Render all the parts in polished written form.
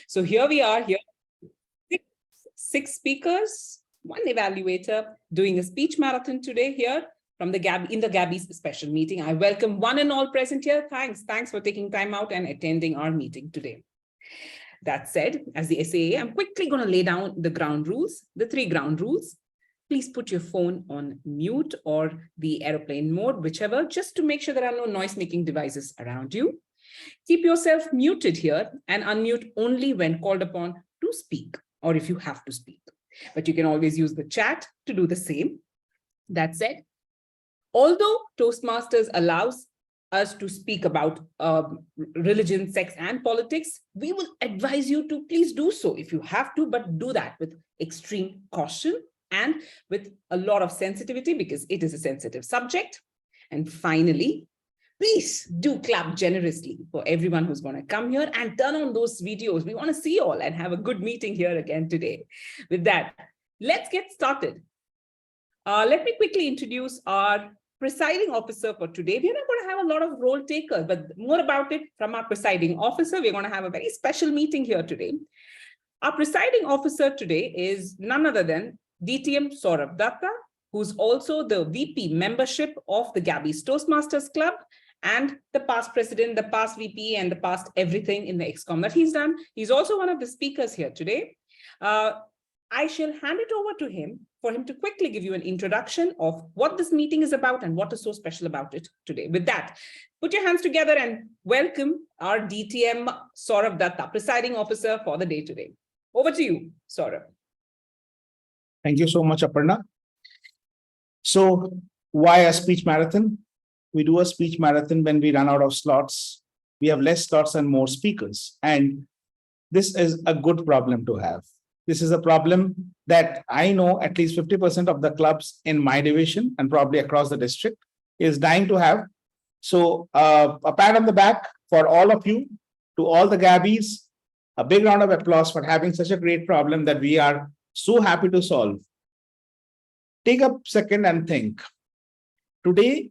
So here we are, six speakers, one evaluator, doing a speech marathon today here from the Gabbys special meeting. I welcome one and all present here. Thanks for taking time out and attending our meeting today. That said, as the SAA, I'm quickly going to lay down the ground rules, the 3 ground rules. Please put your phone on mute or the airplane mode, whichever, just to make sure there are no noise-making devices around you. Keep yourself muted here and unmute only when called upon to speak, or if you have to speak. But you can always use the chat to do the same. That said, although Toastmasters allows us to speak about religion, sex, and politics, we will advise you to please do so if you have to, but do that with extreme caution and with a lot of sensitivity because it is a sensitive subject. And finally, please do clap generously for everyone who's going to come here and turn on those videos. We want to see you all and have a good meeting here again today. With that, let's get started. Let me quickly introduce our presiding officer for today. We're not going to have a lot of role takers, but more about it from our presiding officer. We're going to have a very special meeting here today. Our presiding officer today is none other than DTM Saurabh Datta, who's also the VP membership of the Gabbys Toastmasters Club and the past president, the past VP, and the past everything in the XCOM that he's done. He's also one of the speakers here today. I shall hand it over to him for him to quickly give you an introduction of what this meeting is about and what is so special about it today. With that, put your hands together and welcome our DTM Saurabh Datta, presiding officer for the day today. Over to you, Saurabh. Thank you so much, Aparna. So why a speech marathon? We do a speech marathon when we run out of slots. We have less slots and more speakers. And this is a good problem to have. This is a problem that I know at least 50% of the clubs in my division and probably across the district is dying to have. So a pat on the back for all of you, to all the Gabbys, a big round of applause for having such a great problem that we are so happy to solve. Take a second and think. Today,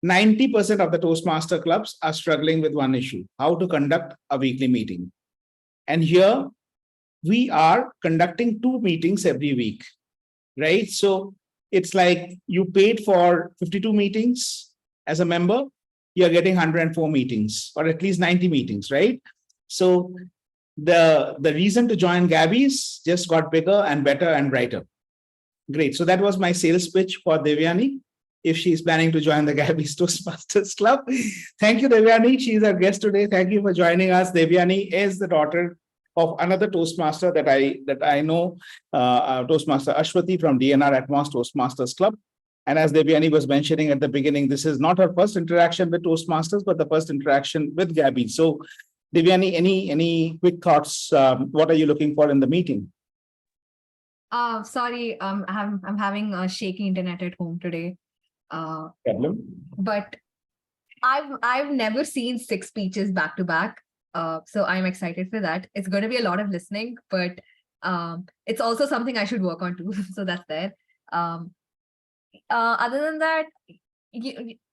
90% of the Toastmaster clubs are struggling with one issue: how to conduct a weekly meeting. And here we are conducting 2 meetings every week, right? So it's like you paid for 52 meetings as a member, you're getting 104 meetings or at least 90 meetings, right? So the reason to join Gabbys just got bigger and better and brighter. Great. So that was my sales pitch for Devyani, if she's planning to join the Gabbys Toastmasters Club. Thank you, Devyani. She's our guest today. Thank you for joining us. Devyani is the daughter of another Toastmaster that I know, Toastmaster Ashwati from DNR Advanced Toastmasters Club. And as Devyani was mentioning at the beginning, this is not her first interaction with Toastmasters, but the first interaction with Gabbys. So Devyani, any quick thoughts? What are you looking for in the meeting? Sorry, I'm having a shaky internet at home today. Problem. But I've never seen 6 speeches back to back. So I'm excited for that. It's going to be a lot of listening, but it's also something I should work on too. So that's there. Other than that,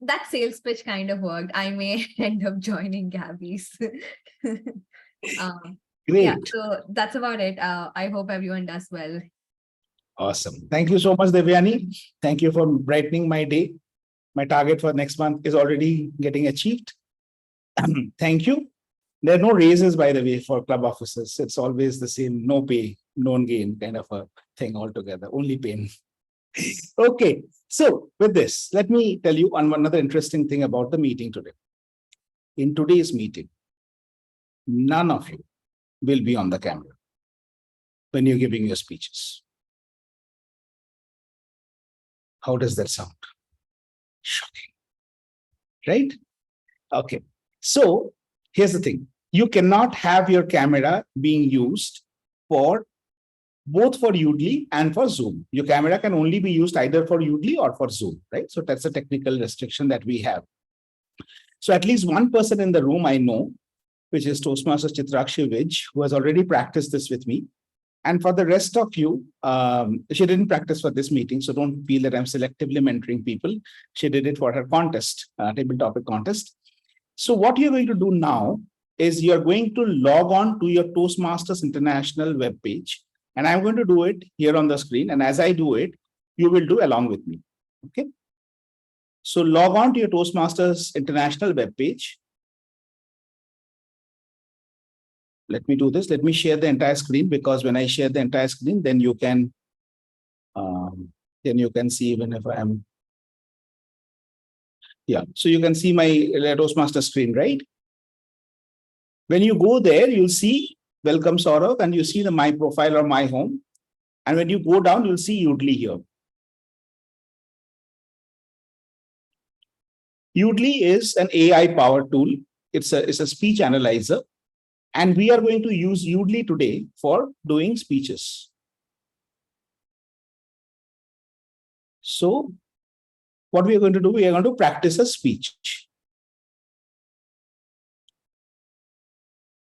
that sales pitch kind of worked. I may end up joining Gabbys. Great. Yeah, so that's about it. I hope everyone does well. Awesome. Thank you so much, Devyani. Thank you for brightening my day. My target for next month is already getting achieved. Thank you. There are no raises, by the way, for club officers. It's always the same, no pay, no gain kind of a thing altogether, only pain. Okay, so with this, let me tell you another interesting thing about the meeting today. In today's meeting, none of you will be on the camera when you're giving your speeches. How does that sound? Shocking, right? Okay, so here's the thing. You cannot have your camera being used for both for Udly and for Zoom. Your camera can only be used either for Udly or for Zoom, right? So that's a technical restriction that we have. So at least one person in the room I know, which is Toastmaster Chitrakshi Vij, who has already practiced this with me. And for the rest of you, she didn't practice for this meeting, so don't feel that I'm selectively mentoring people. She did it for her contest, table topic contest. So what you're going to do now is you're going to log on to your Toastmasters International web page. And I'm going to do it here on the screen. And as I do it, you will do along with me. Okay. So log on to your Toastmasters International web page. Let me do this. Let me share the entire screen, because when I share the entire screen, then you can see even if I'm. Yeah. So you can see my Toastmaster screen, right? When you go there, you'll see welcome Saurav, and you see the my profile or my home. And when you go down, you'll see Udly here. Udly is an AI powered tool. It's a speech analyzer. And we are going to use Udly today for doing speeches. So what we are going to do, we are going to practice a speech.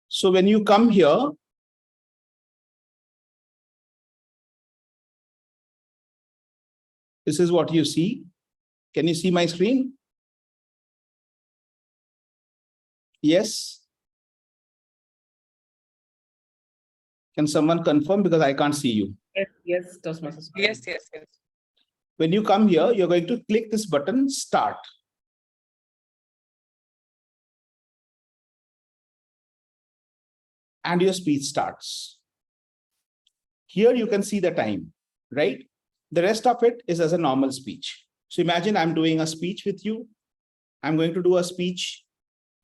So when you come here, this is what you see. Can you see my screen? Yes. Can someone confirm, because I can't see you? Yes, Toastmasters. Yes. When you come here, you're going to click this button, start. And your speech starts. Here you can see the time, right? The rest of it is as a normal speech. So imagine I'm doing a speech with you. I'm going to do a speech.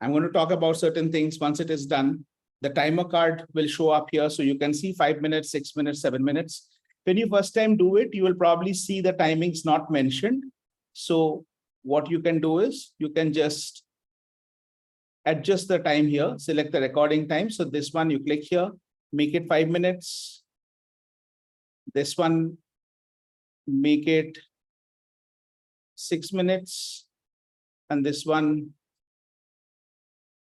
I'm going to talk about certain things. Once it is done, the timer card will show up here. So you can see 5 minutes, 6 minutes, 7 minutes. When you first time do it, you will probably see the timings not mentioned. So what you can do is you can just adjust the time here, select the recording time. So this one you click here, make it 5 minutes. This one, make it 6 minutes. And this one,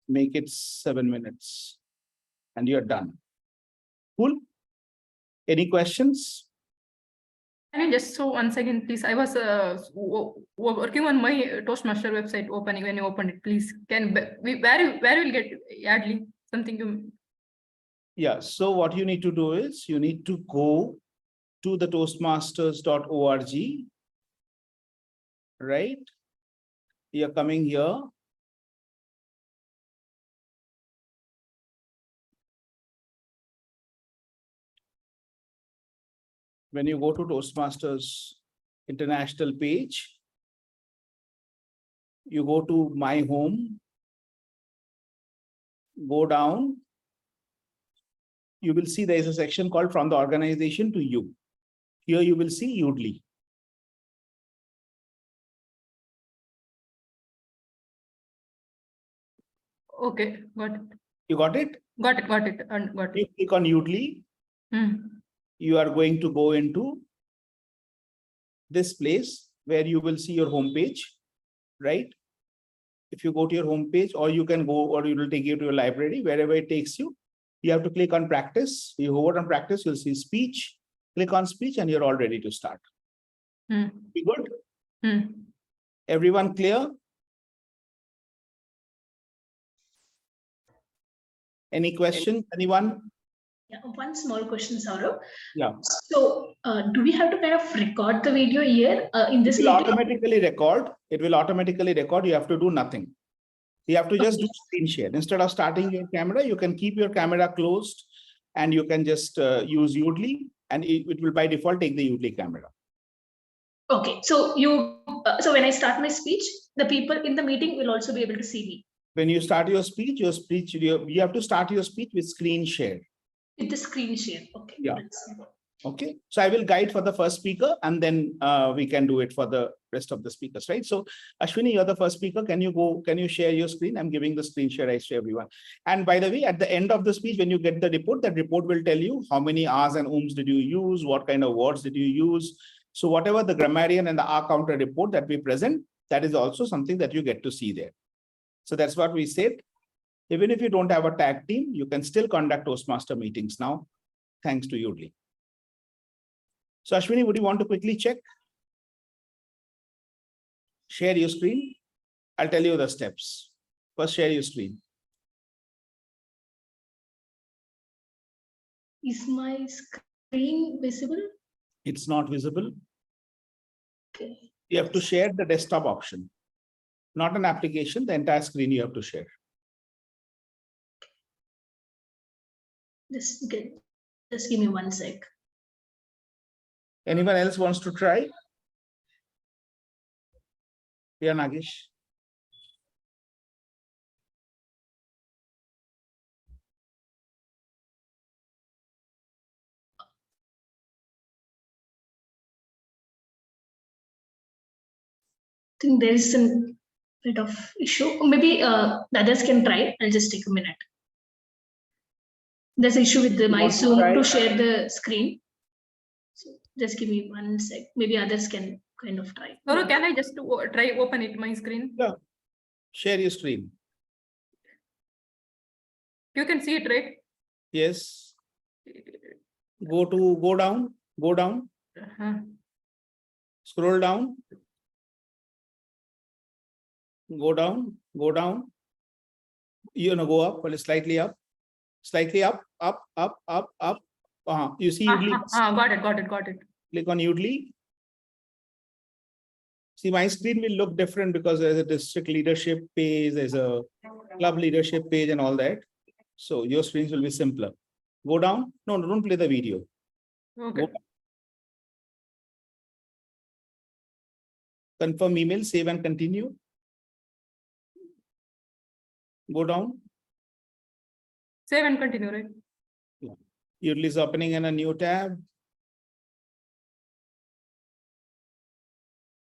make it 7 minutes. And you're done. Cool. Any questions? Can you just show once again, please? I was working on my Toastmaster website opening when you opened it. Please, where will get Yardley something you? Yeah. So what you need to do is you need to go to the toastmasters.org. Right? You're coming here. When you go to Toastmasters International page, you go to my home, go down, you will see there is a section called from the organization to you. Here you will see Udly. Okay, got it. You got it? Got it. You click on Udly. You are going to go into this place where you will see your home page, right? If you go to your home page, or you can go, or it will take you to your library, wherever it takes you. You have to click on practice. You hover on practice, you'll see speech. Click on speech and you're all ready to start. Be good? Everyone clear? Any questions? Anyone? Yeah, one small question, Saurav. Yeah. So, do we have to kind of record the video here in this? It will automatically record. It will automatically record. You have to do nothing. You have to just do screen share. Instead of starting your camera, you can keep your camera closed and you can just use Udly, and it will by default take the Udly camera. Okay, so so when I start my speech, the people in the meeting will also be able to see me. When you start your speech, you have to start your speech with screen share. With the screen share. Okay. Yeah. Okay. So I will guide for the first speaker, and then we can do it for the rest of the speakers, right? So Ashwini, you're the first speaker. Can you share your screen? I'm giving the screen share rights to everyone. And by the way, at the end of the speech, when you get the report, that report will tell you how many R's and ums did you use, what kind of words did you use. So whatever the grammarian and the R counter report that we present, that is also something that you get to see there. So that's what we said. Even if you don't have a tag team, you can still conduct Toastmaster meetings now, thanks to Udly. So Ashwini, would you want to quickly check? Share your screen. I'll tell you the steps. First, share your screen. Is my screen visible? It's not visible. Okay. You have to share the desktop option, not an application, the entire screen you have to share. Just give me 1 sec. Anyone else wants to try? Yeah, Nagesh. I think there is a bit of issue. Maybe the others can try. I'll just take a minute. There's an issue with my want to Zoom try? to share the screen. So just give me 1 sec. Maybe others can kind of try. Gaurav, can I just try open it my screen? Yeah. Share your screen. You can see it, right? Yes. Go down, Uh-huh. scroll down. Go down. Go up, well, slightly up. Up. You see Udly. Got it. Click on Udly. See, my screen will look different because there's a district leadership page, there's a club leadership page and all that. So your screens will be simpler. Go down. No, don't play the video. Okay. Confirm email, save and continue. Go down. Save and continue, right? Udly is opening in a new tab.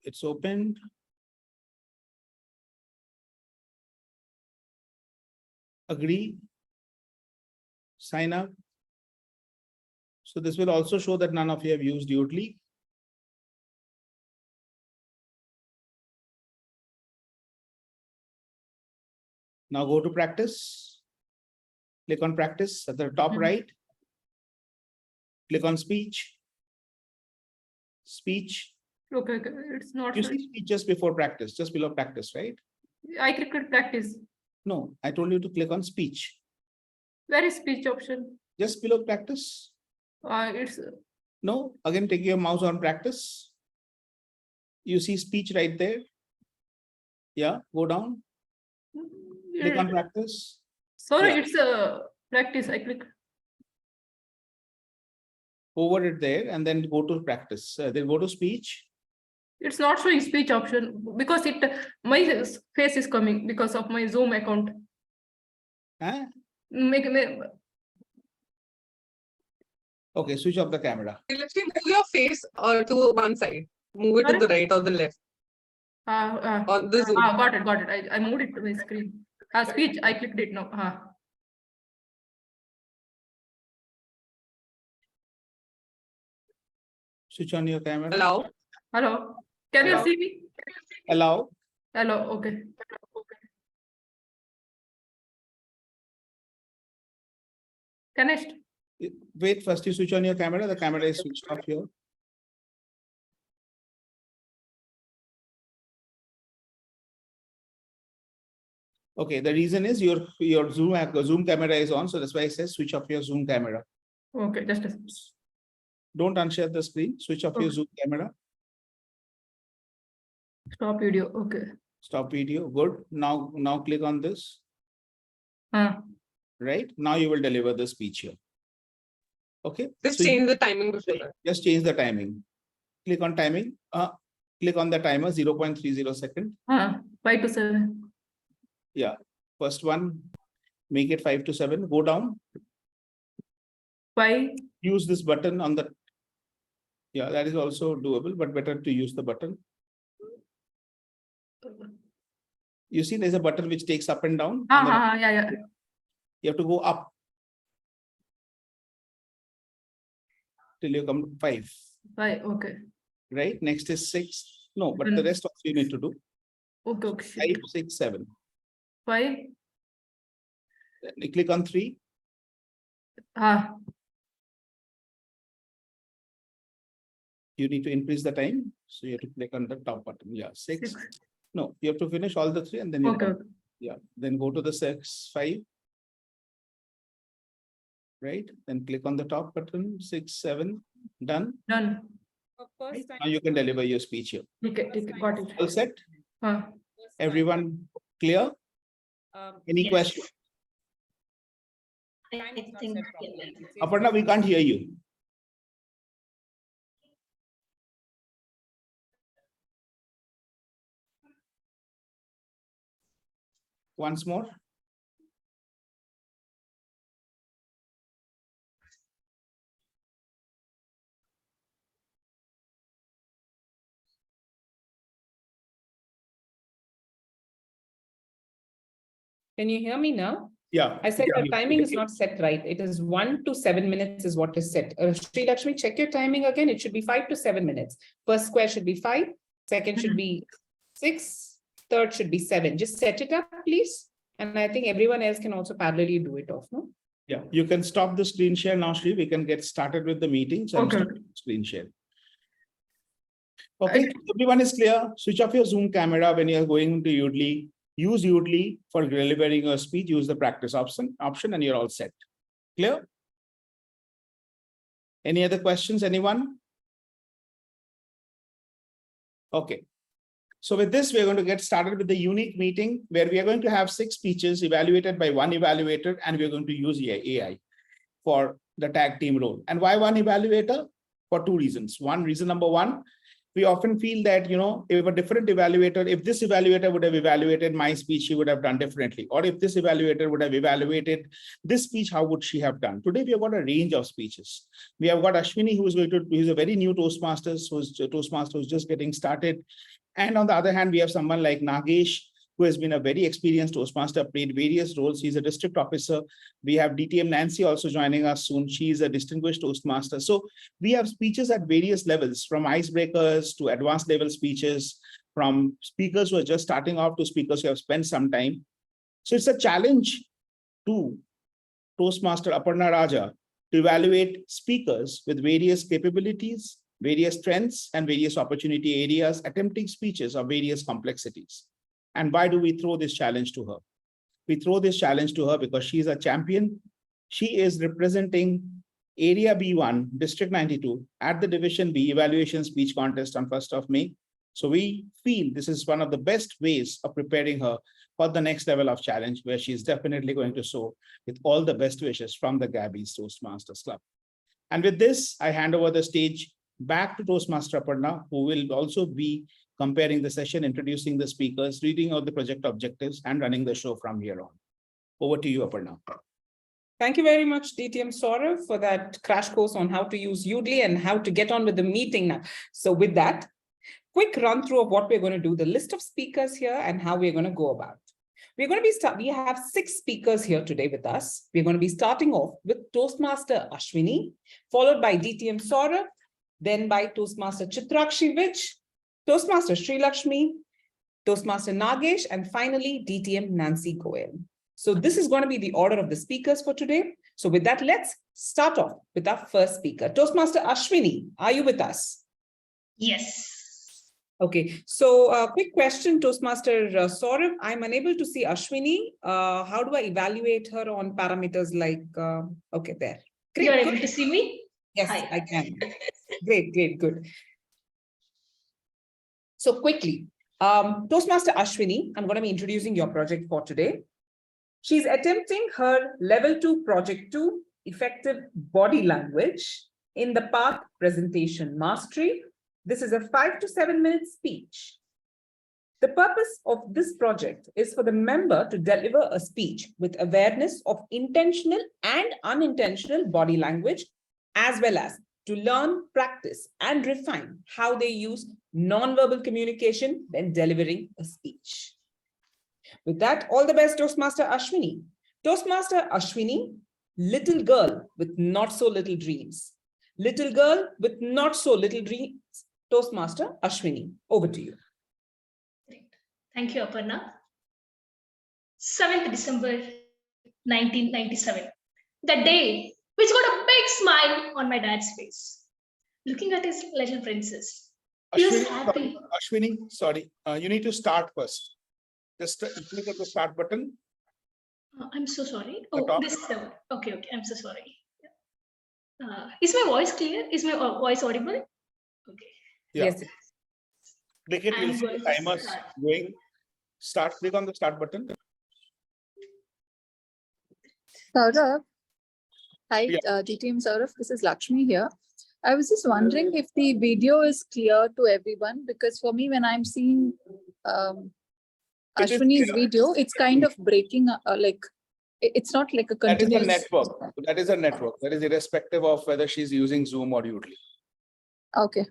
It's opened. Agree. Sign up. So this will also show that none of you have used Udly. Now go to practice. Click on practice at the top right. Click on speech. Speech. Okay. It's not. You see speech just before practice, just below practice, right? I clicked practice. No, I told you to click on speech. Where is speech option? Just below practice. It's No, again, take your mouse on practice. You see speech right there. Yeah, go down. Click on practice. sorry, Yeah. it's practice. I click. Over it there and then go to practice. Then go to speech. It's not showing speech option because my face is coming because of my Zoom account. Huh? Okay, switch off the camera. Literally move your face or to one side. Move it to the right or the left. On the Zoom. Got it. I moved it to my screen. Speech, I clicked it now. Switch on your camera. Hello. Can you Hello. see me? Allow. Hello. Okay. Finished. Wait, first you switch on your camera. The camera is switched off here. Okay, the reason is your Zoom camera is on, so that's why it says switch off your Zoom camera. Okay, just a Don't unshare the screen. Switch off your Zoom camera. stop video. Okay. Stop video. Good. Now click on this. Right now you will deliver the speech here. Okay. Just So change the timing before that. just change the timing. Click on timing. Click on the timer 0.30 second. 5 to 7. Yeah. First one, make it 5 to 7. Go down. 5. Use this button on the. Yeah, that is also doable, but better to use the button. You see, there's a button which takes up and down. Yeah. You have to go up till you come to 5. 5. Okay. Right. Next is 6. No, but the rest of you need to do. Okay. 5, 6, 7. 5. Then you click on 3. You need to increase the time. So you have to click on the top button. Yeah. 6. No, you have to finish all the 3 and then you Okay. yeah. Then go to the 6, 5. right? Then click on the top button, 6, 7, done. Done. First time. Now you can deliver your speech here. Okay, got it. All set? Huh. First time. Everyone clear? Any Yes. question? I Time is not think set properly. It says Aparna, we can't hear you. Once more. Can you hear me now? Yeah. I said yeah, the timing is not set right. It is 1 to 7 minutes is what is set. Sri Lakshmi, check your timing again. It should be 5 to 7 minutes. First square should be 5, second should be 6, third should be 7. Just set it up, please. And I think everyone else can also parallelly do it off, no? Yeah, you can stop the screen share now, Sri. We can get started with the meetings and Okay. stop screen share. Okay, everyone is clear. Switch off your Zoom camera when you are going to Udly. Use Udly for delivering a speech. Use the practice option, and you're all set. Clear? Any other questions, anyone? Okay. So with this, we're going to get started with the unique meeting where we are going to have 6 speeches evaluated by one evaluator, and we're going to use AI for the tag team role. And why one evaluator? For 2 reasons. Reason number 1, we often feel that, if a different evaluator, if this evaluator would have evaluated my speech, she would have done differently. Or if this evaluator would have evaluated this speech, how would she have done? Today, we have got a range of speeches. We have got Ashwini, who's a very new Toastmasters, who's just getting started. And on the other hand, we have someone like Nagesh, who has been a very experienced Toastmaster, played various roles. He's a district officer. We have DTM Nancy also joining us soon. She is a distinguished Toastmaster. So we have speeches at various levels, from icebreakers to advanced level speeches, from speakers who are just starting off to speakers who have spent some time. So it's a challenge to Toastmaster Aparna Raja to evaluate speakers with various capabilities, various strengths, and various opportunity areas, attempting speeches of various complexities. And why do we throw this challenge to her? We throw this challenge to her because she is a champion. She is representing Area B1, District 92 at the Division B Evaluation Speech Contest on 1st of May. So we feel this is one of the best ways of preparing her for the next level of challenge, where she is definitely going to soar with all the best wishes from the Gabbys Toastmasters Club. And with this, I hand over the stage back to Toastmaster Aparna, who will also be comparing the session, introducing the speakers, reading out the project objectives, and running the show from here on. Over to you, Aparna. Thank you very much, DTM Saurav, for that crash course on how to use Udly and how to get on with the meeting now. So with that, quick run through of what we're going to do, the list of speakers here and how we're going to go about. We're going to be we have 6 speakers here today with us. We're going to be starting off with Toastmaster Ashwini, followed by DTM Saurav, then by Toastmaster Chitrakshi Vij, Toastmaster Sri Lakshmi, Toastmaster Nagesh, and finally DTM Nancy Goel. So this is going to be the order of the speakers for today. So with that, let's start off with our first speaker. Toastmaster Ashwini, are you with us? Yes. Okay, so quick question, Toastmaster Saurav. I'm unable to see Ashwini. How do I evaluate her on parameters like, okay, there. Great, You're good. able to see me? Yes, Hi. I can. Great, good. So quickly, Toastmaster Ashwini, I'm going to be introducing your project for today. She's attempting her level 2 project 2 effective body language in the path presentation mastery. This is a 5 to 7 minute speech. The purpose of this project is for the member to deliver a speech with awareness of intentional and unintentional body language, as well as to learn, practice, and refine how they use nonverbal communication when delivering a speech. With that, all the best, Toastmaster Ashwini. Toastmaster Ashwini, little girl with not so little dreams. Little girl with not so little dreams. Toastmaster Ashwini, over to you. Thank you, Aparna. 7th December 1997. The day which got a big smile on my dad's face. Looking at his little princess. He was happy. Ashwini, sorry, you need to start first. Just click on the start button. I'm so sorry. The Oh, top. this is the one. Okay, I'm so sorry. Is my voice clear? Is my voice audible? Okay. Yeah. Yes. Click it, you'll I'm see going the to timers start. going. Start, click on the start button. Saurav, hi, Yeah. DTM Saurav, this is Lakshmi here. I was just wondering if the video is clear to everyone, because for me, when I'm seeing It is Ashwini's clear. video, it's kind of breaking, it's not like a That is a continuous. network. That is a network. That is irrespective of whether she's using Zoom or Udemy. Okay.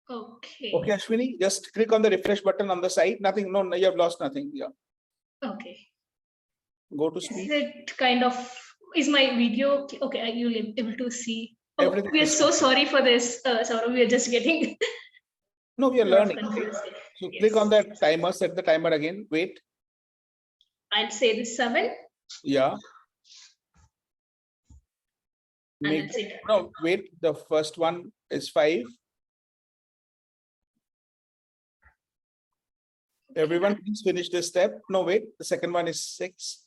Okay. Okay, Ashwini, just click on the refresh button on the side. Nothing, no, you have lost nothing. Yeah. Okay. Go to Is speed. it kind of, is my video, okay, are you able to see? Oh, Everything we are is so fine. sorry for this, Saurav, we are just getting No, we are a lot of learning. confused. So Yes. click on that timer, set the timer again. Wait. I'll say this 7 Yeah. and Make, that's it. no, wait. The first one is 5. Everyone, please finish this step. No, wait. The second one is 6.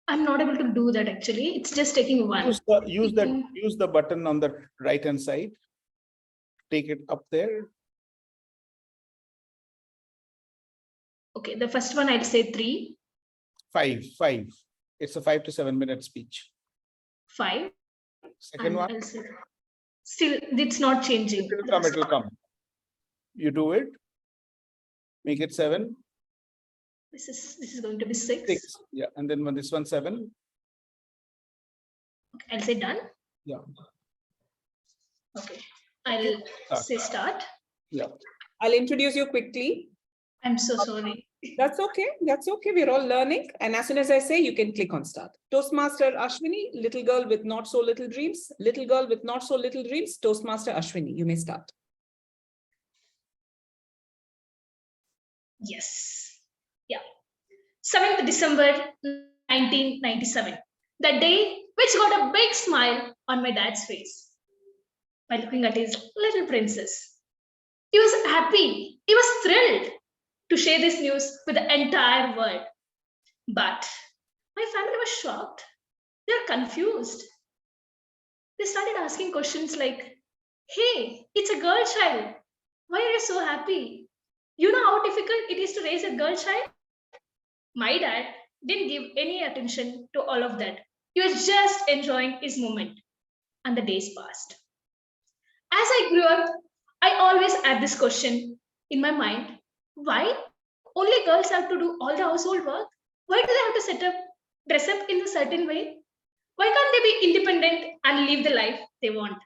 I'm not able to do that actually. It's just taking 1. Use the button on the right hand side. Take it up there. Okay, the first one I'll say 3, 5. It's a 5 to 7 minute speech. 5. Second And one. I'll say, still, it's not changing. It will come. It will come. You do it. Make it 7. This is going to be 6. 6. Yeah, and then when this one 7. Okay, I'll say done. Yeah. Okay, I'll Start. say start. Yeah. I'll introduce you quickly. I'm so sorry. That's okay. That's okay. We're all learning. And as soon as I say, you can click on start. Toastmaster Ashwini, little girl with not so little dreams. Little girl with not so little dreams. Toastmaster Ashwini, you may start. Yes. Yeah. 7th December 1997. The day which got a big smile on my dad's face by looking at his little princess. He was happy. He was thrilled to share this news with the entire world. But my family was shocked. They were confused. They started asking questions like, hey, it's a girl child. Why are you so happy? You know how difficult it is to raise a girl child? My dad didn't give any attention to all of that. He was just enjoying his moment. And the days passed. As I grew up, I always had this question in my mind. Why only girls have to do all the household work? Why do they have to dress up in a certain way? Why can't they be independent and live the life they want?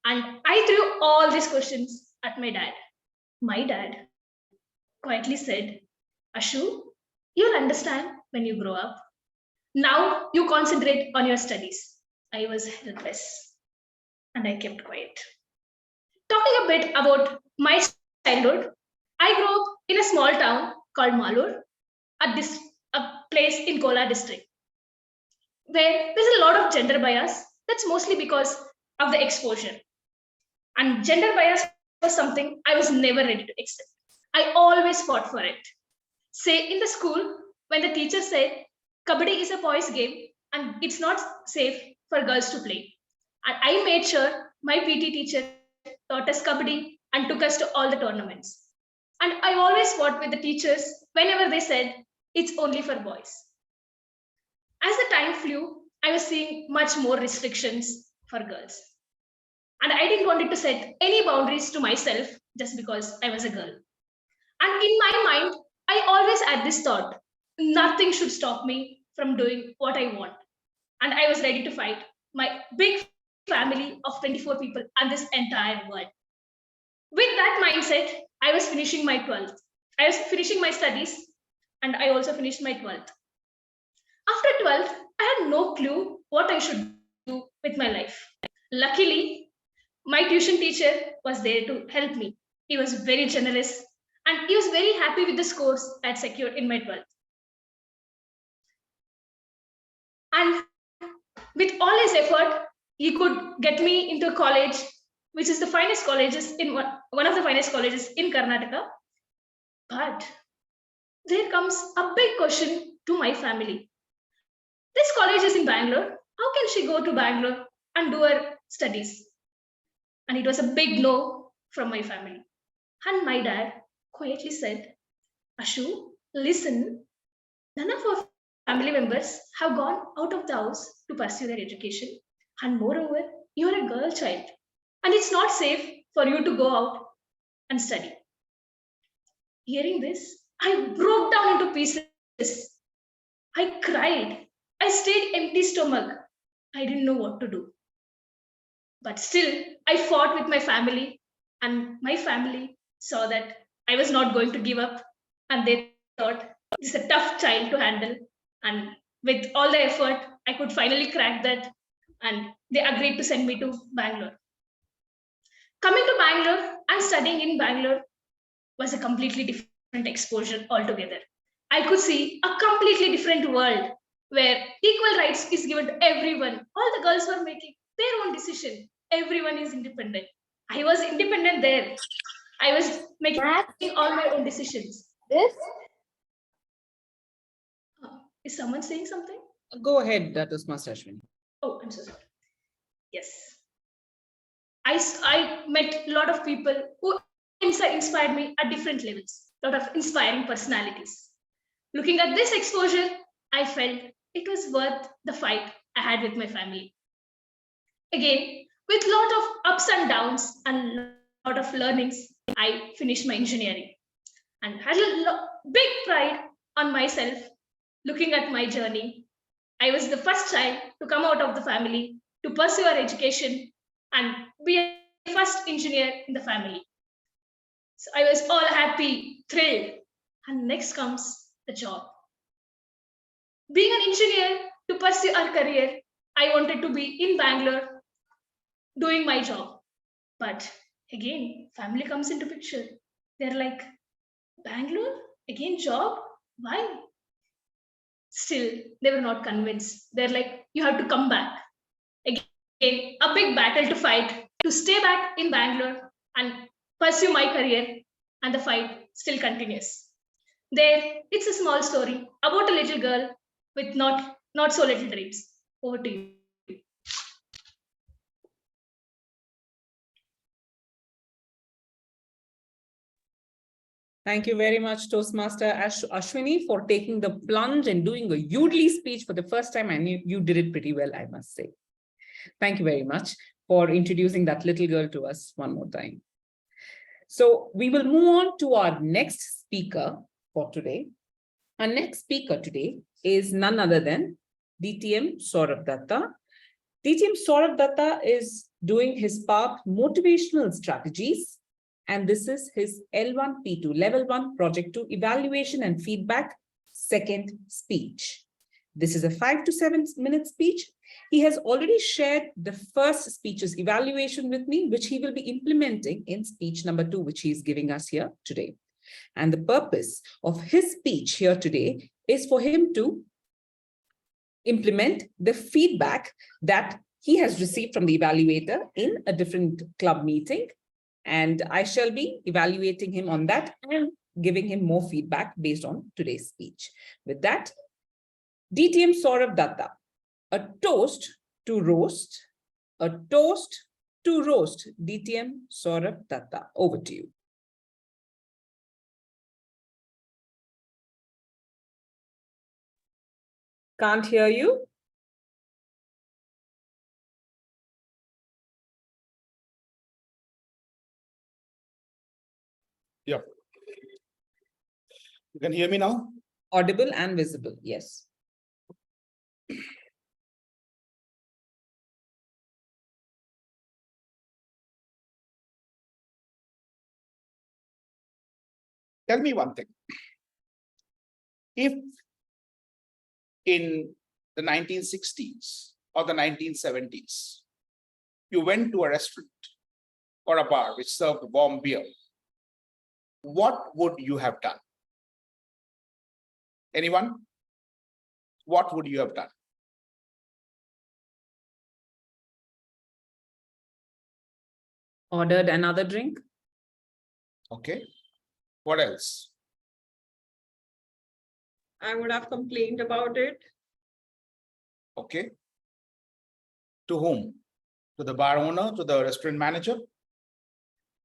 And I threw all these questions at my dad. My dad quietly said, Ashu, you'll understand when you grow up. Now you concentrate on your studies. I was helpless and I kept quiet. Talking a bit about my childhood, I grew up in a small town called Malur, a place in Kola district, where there's a lot of gender bias. That's mostly because of the exposure. And gender bias was something I was never ready to accept. I always fought for it. Say in the school, when the teacher said, Kabaddi is a boys' game and it's not safe for girls to play. And I made sure my PT teacher taught us Kabaddi and took us to all the tournaments. And I always fought with the teachers whenever they said, it's only for boys. As the time flew, I was seeing much more restrictions for girls. And I didn't want to set any boundaries to myself just because I was a girl. And in my mind, I always had this thought, nothing should stop me from doing what I want. And I was ready to fight my big family of 24 people and this entire world. With that mindset, I was finishing my 12th. I was finishing my studies and I also finished my 12th. After 12th, I had no clue what I should do with my life. Luckily, my tuition teacher was there to help me. He was very generous and he was very happy with the scores I had secured in my 12th. And with all his effort, he could get me into college, which is the finest colleges in one of the finest colleges in Karnataka. But there comes a big question to my family. This college is in Bangalore how can she go to Bangalore and do her studies? And it was a big no from my family. And my dad quietly said, Ashu, listen, none of our family members have gone out of the house to pursue their education. And moreover, you are a girl child. And it's not safe for you to go out and study. Hearing this, I broke down into pieces. I cried. I stayed empty stomach. I didn't know what to do. But still, I fought with my family, and my family saw that I was not going to give up, and they thought this is a tough child to handle. And with all the effort, I could finally crack that, and they agreed to send me to Bangalore. Coming to Bangalore and studying in Bangalore was a completely different exposure altogether. I could see a completely different world where equal rights is given to everyone. All the girls were making their own decision. Everyone is independent. I was independent there. I was making all my own decisions. This Is someone saying something? Go ahead, Toastmaster Ashwini. Oh, I'm so sorry. Yes. I met a lot of people who inspired me at different levels, a lot of inspiring personalities. Looking at this exposure, I felt it was worth the fight I had with my family. Again, with a lot of ups and downs and a lot of learnings, I finished my engineering and had a big pride on myself looking at my journey. I was the first child to come out of the family to pursue our education and be a first engineer in the family. So I was all happy, thrilled. And next comes the job. Being an engineer to pursue our career, I wanted to be in Bangalore doing my job. But again, family comes into picture. They're like, Bangalore? Again, job? Why? Still, they were not convinced. They're like, you have to come back. Again, a big battle to fight to stay back in Bangalore and pursue my career, and the fight still continues. There, it's a small story about a little girl with not so little dreams. Over to you. Thank you very much, Toastmaster Ashwini, for taking the plunge and doing a Udly speech for the first time. And you did it pretty well, I must say. Thank you very much for introducing that little girl to us one more time. So we will move on to our next speaker for today. Our next speaker today is none other than DTM Saurabh Datta. DTM Saurabh Datta is doing his part motivational strategies, and this is his L1P2, Level 1 Project 2 Evaluation and Feedback second speech. This is a 5 to 7 minute speech. He has already shared the first speech's evaluation with me, which he will be implementing in speech number 2, which he is giving us here today. And the purpose of his speech here today is for him to implement the feedback that he has received from the evaluator in a different club meeting. And I shall be evaluating him on that and giving him more feedback based on today's speech. With that, DTM Saurabh Datta, a toast to roast, a toast to roast. DTM Saurabh Datta, over to you. Can't hear you. Yeah. You can hear me now? Audible and visible, yes. Tell me one thing. If in the 1960s or the 1970s, you went to a restaurant or a bar which served warm beer, what would you have done? Anyone? What would you have done? Ordered another drink. Okay. What else? I would have complained about it. Okay. To whom? To the bar owner, to the restaurant manager?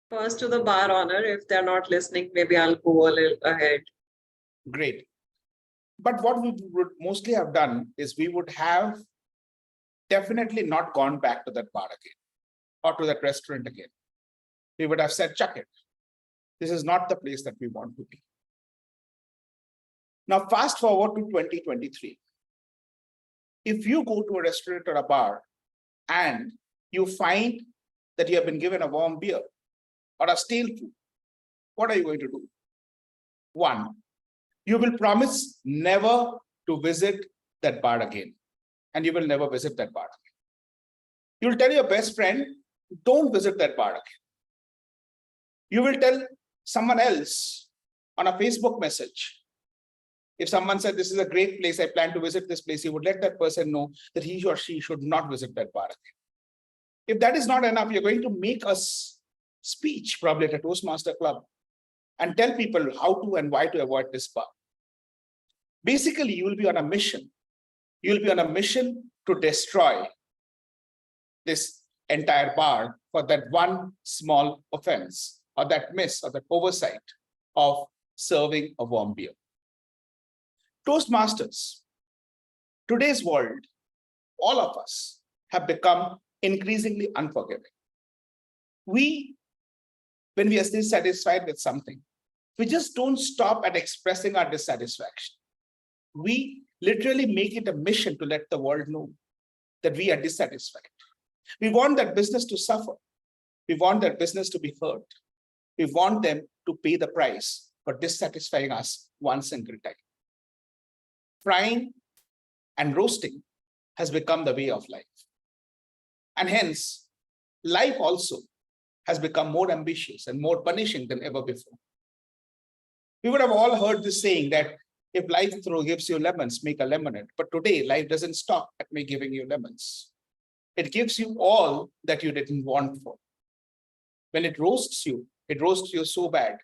First to the bar owner. If they're not listening, maybe I'll go a little ahead. Great. But what we would mostly have done is we would have definitely not gone back to that bar again or to that restaurant again. We would have said, chuck it. This is not the place that we want to be. Now, fast forward to 2023. If you go to a restaurant or a bar and you find that you have been given a warm beer or a stale food, what are you going to do? One, you will promise never to visit that bar again, and you will never visit that bar again. You'll tell your best friend, don't visit that bar again. You will tell someone else on a Facebook message. If someone said, this is a great place, I plan to visit this place, you would let that person know that he or she should not visit that bar again. If that is not enough, you're going to make a speech, probably at a Toastmaster club, and tell people how to and why to avoid this bar. Basically, you will be on a mission. You'll be on a mission to destroy this entire bar for that one small offense or that miss or that oversight of serving a warm beer. Toastmasters, today's world, all of us have become increasingly unforgiving. When we are dissatisfied with something, we just don't stop at expressing our dissatisfaction. We literally make it a mission to let the world know that we are dissatisfied. We want that business to suffer. We want that business to be hurt. We want them to pay the price for dissatisfying us one single time. Frying and roasting has become the way of life. And hence, life also has become more ambitious and more punishing than ever before. We would have all heard this saying that if life gives you lemons, make a lemonade. But today, life doesn't stop at me giving you lemons. It gives you all that you didn't want for. When it roasts you so bad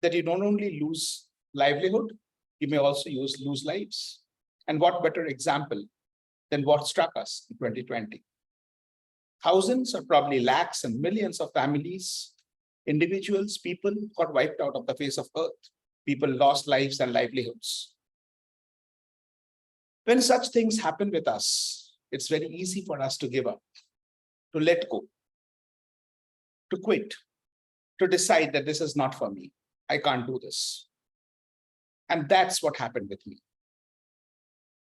that you don't only lose livelihood, you may also lose lives. And what better example than what struck us in 2020? Thousands or probably lakhs and millions of families, individuals, people got wiped out of the face of earth. People lost lives and livelihoods. When such things happen with us, it's very easy for us to give up, to let go, to quit, to decide that this is not for me. I can't do this. And that's what happened with me.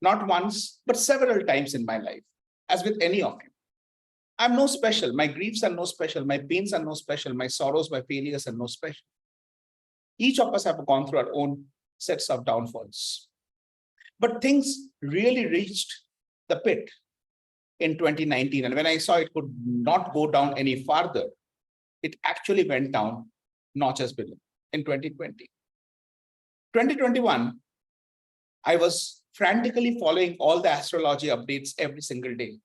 Not once, but several times in my life, as with any of you. I'm no special. My griefs are no special. My pains are no special. My sorrows, my failures are no special. Each of us have gone through our own sets of downfalls. But things really reached the pit in 2019. And when I saw it could not go down any farther, it actually went down notches below in 2020. 2021, I was frantically following all the astrology updates every single day.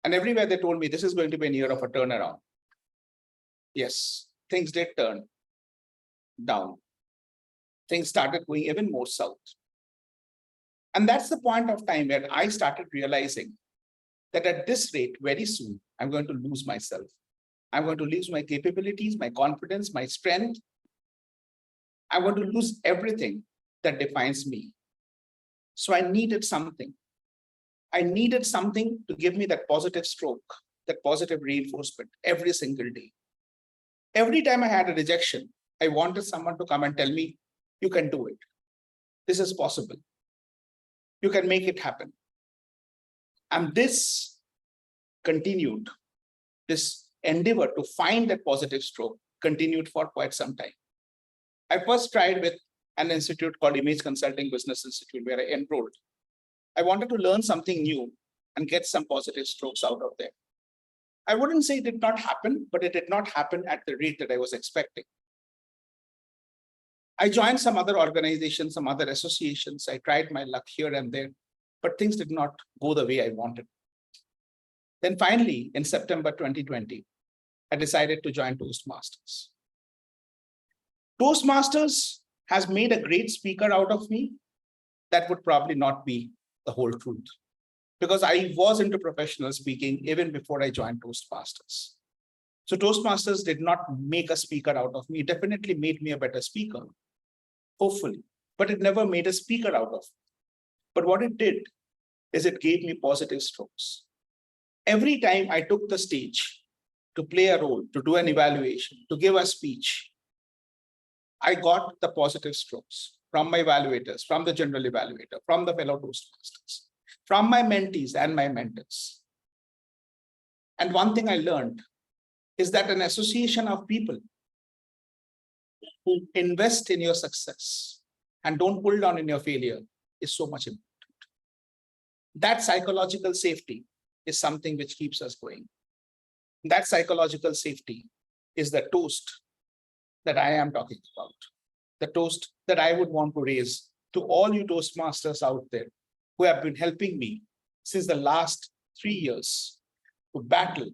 And everywhere they told me this is going to be a year of a turnaround. Yes, things did turn down. Things started going even more south. And that's the point of time where I started realizing that at this rate, very soon, I'm going to lose myself. I'm going to lose my capabilities, my confidence, my strength. I'm going to lose everything that defines me. So I needed something. I needed something to give me that positive stroke, that positive reinforcement every single day. Every time I had a rejection, I wanted someone to come and tell me, you can do it. This is possible. You can make it happen. And this continued, this endeavor to find that positive stroke continued for quite some time. I first tried with an institute called Image Consulting Business Institute, where I enrolled. I wanted to learn something new and get some positive strokes out of there. I wouldn't say it did not happen, but it did not happen at the rate that I was expecting. I joined some other organizations, some other associations. I tried my luck here and there, but things did not go the way I wanted. Then finally, in September 2020, I decided to join Toastmasters. Toastmasters has made a great speaker out of me. That would probably not be the whole truth. because I was into professional speaking even before I joined Toastmasters. So Toastmasters did not make a speaker out of me. It definitely made me a better speaker, hopefully, but it never made a speaker out of me. But what it did is it gave me positive strokes. Every time I took the stage to play a role, to do an evaluation, to give a speech, I got the positive strokes from my evaluators, from the general evaluator, from the fellow Toastmasters, from my mentees and my mentors. And one thing I learned is that an association of people who invest in your success and don't pull down in your failure is so much important. That psychological safety is something which keeps us going. That psychological safety is the toast that I am talking about. The toast that I would want to raise to all you Toastmasters out there who have been helping me since the last 3 years to battle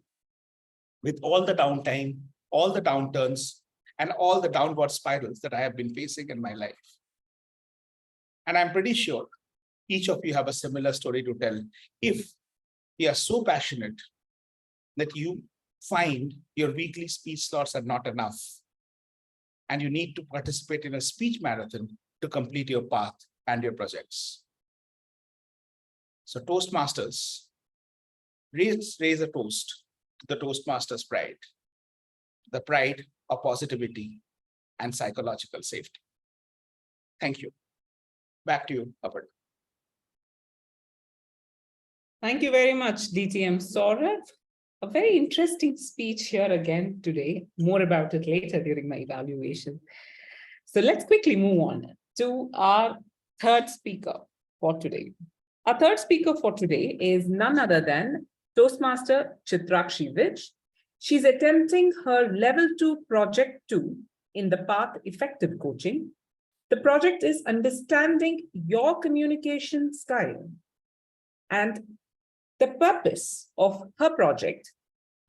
with all the downtime, all the downturns, and all the downward spirals that I have been facing in my life. And I'm pretty sure each of you have a similar story to tell. If you are so passionate that you find your weekly speech slots are not enough, and you need to participate in a speech marathon to complete your path and your projects. So Toastmasters, raise a toast to the Toastmasters pride, the pride of positivity and psychological safety. Thank you. Back to you, Aparna. Thank you very much, DTM Saurav. A very interesting speech here again today. More about it later during my evaluation. So let's quickly move on to our third speaker for today. Our third speaker for today is none other than Toastmaster Chitrakshi Vij. She's attempting her level 2 project 2 in the path effective coaching. The project is understanding your communication style. And the purpose of her project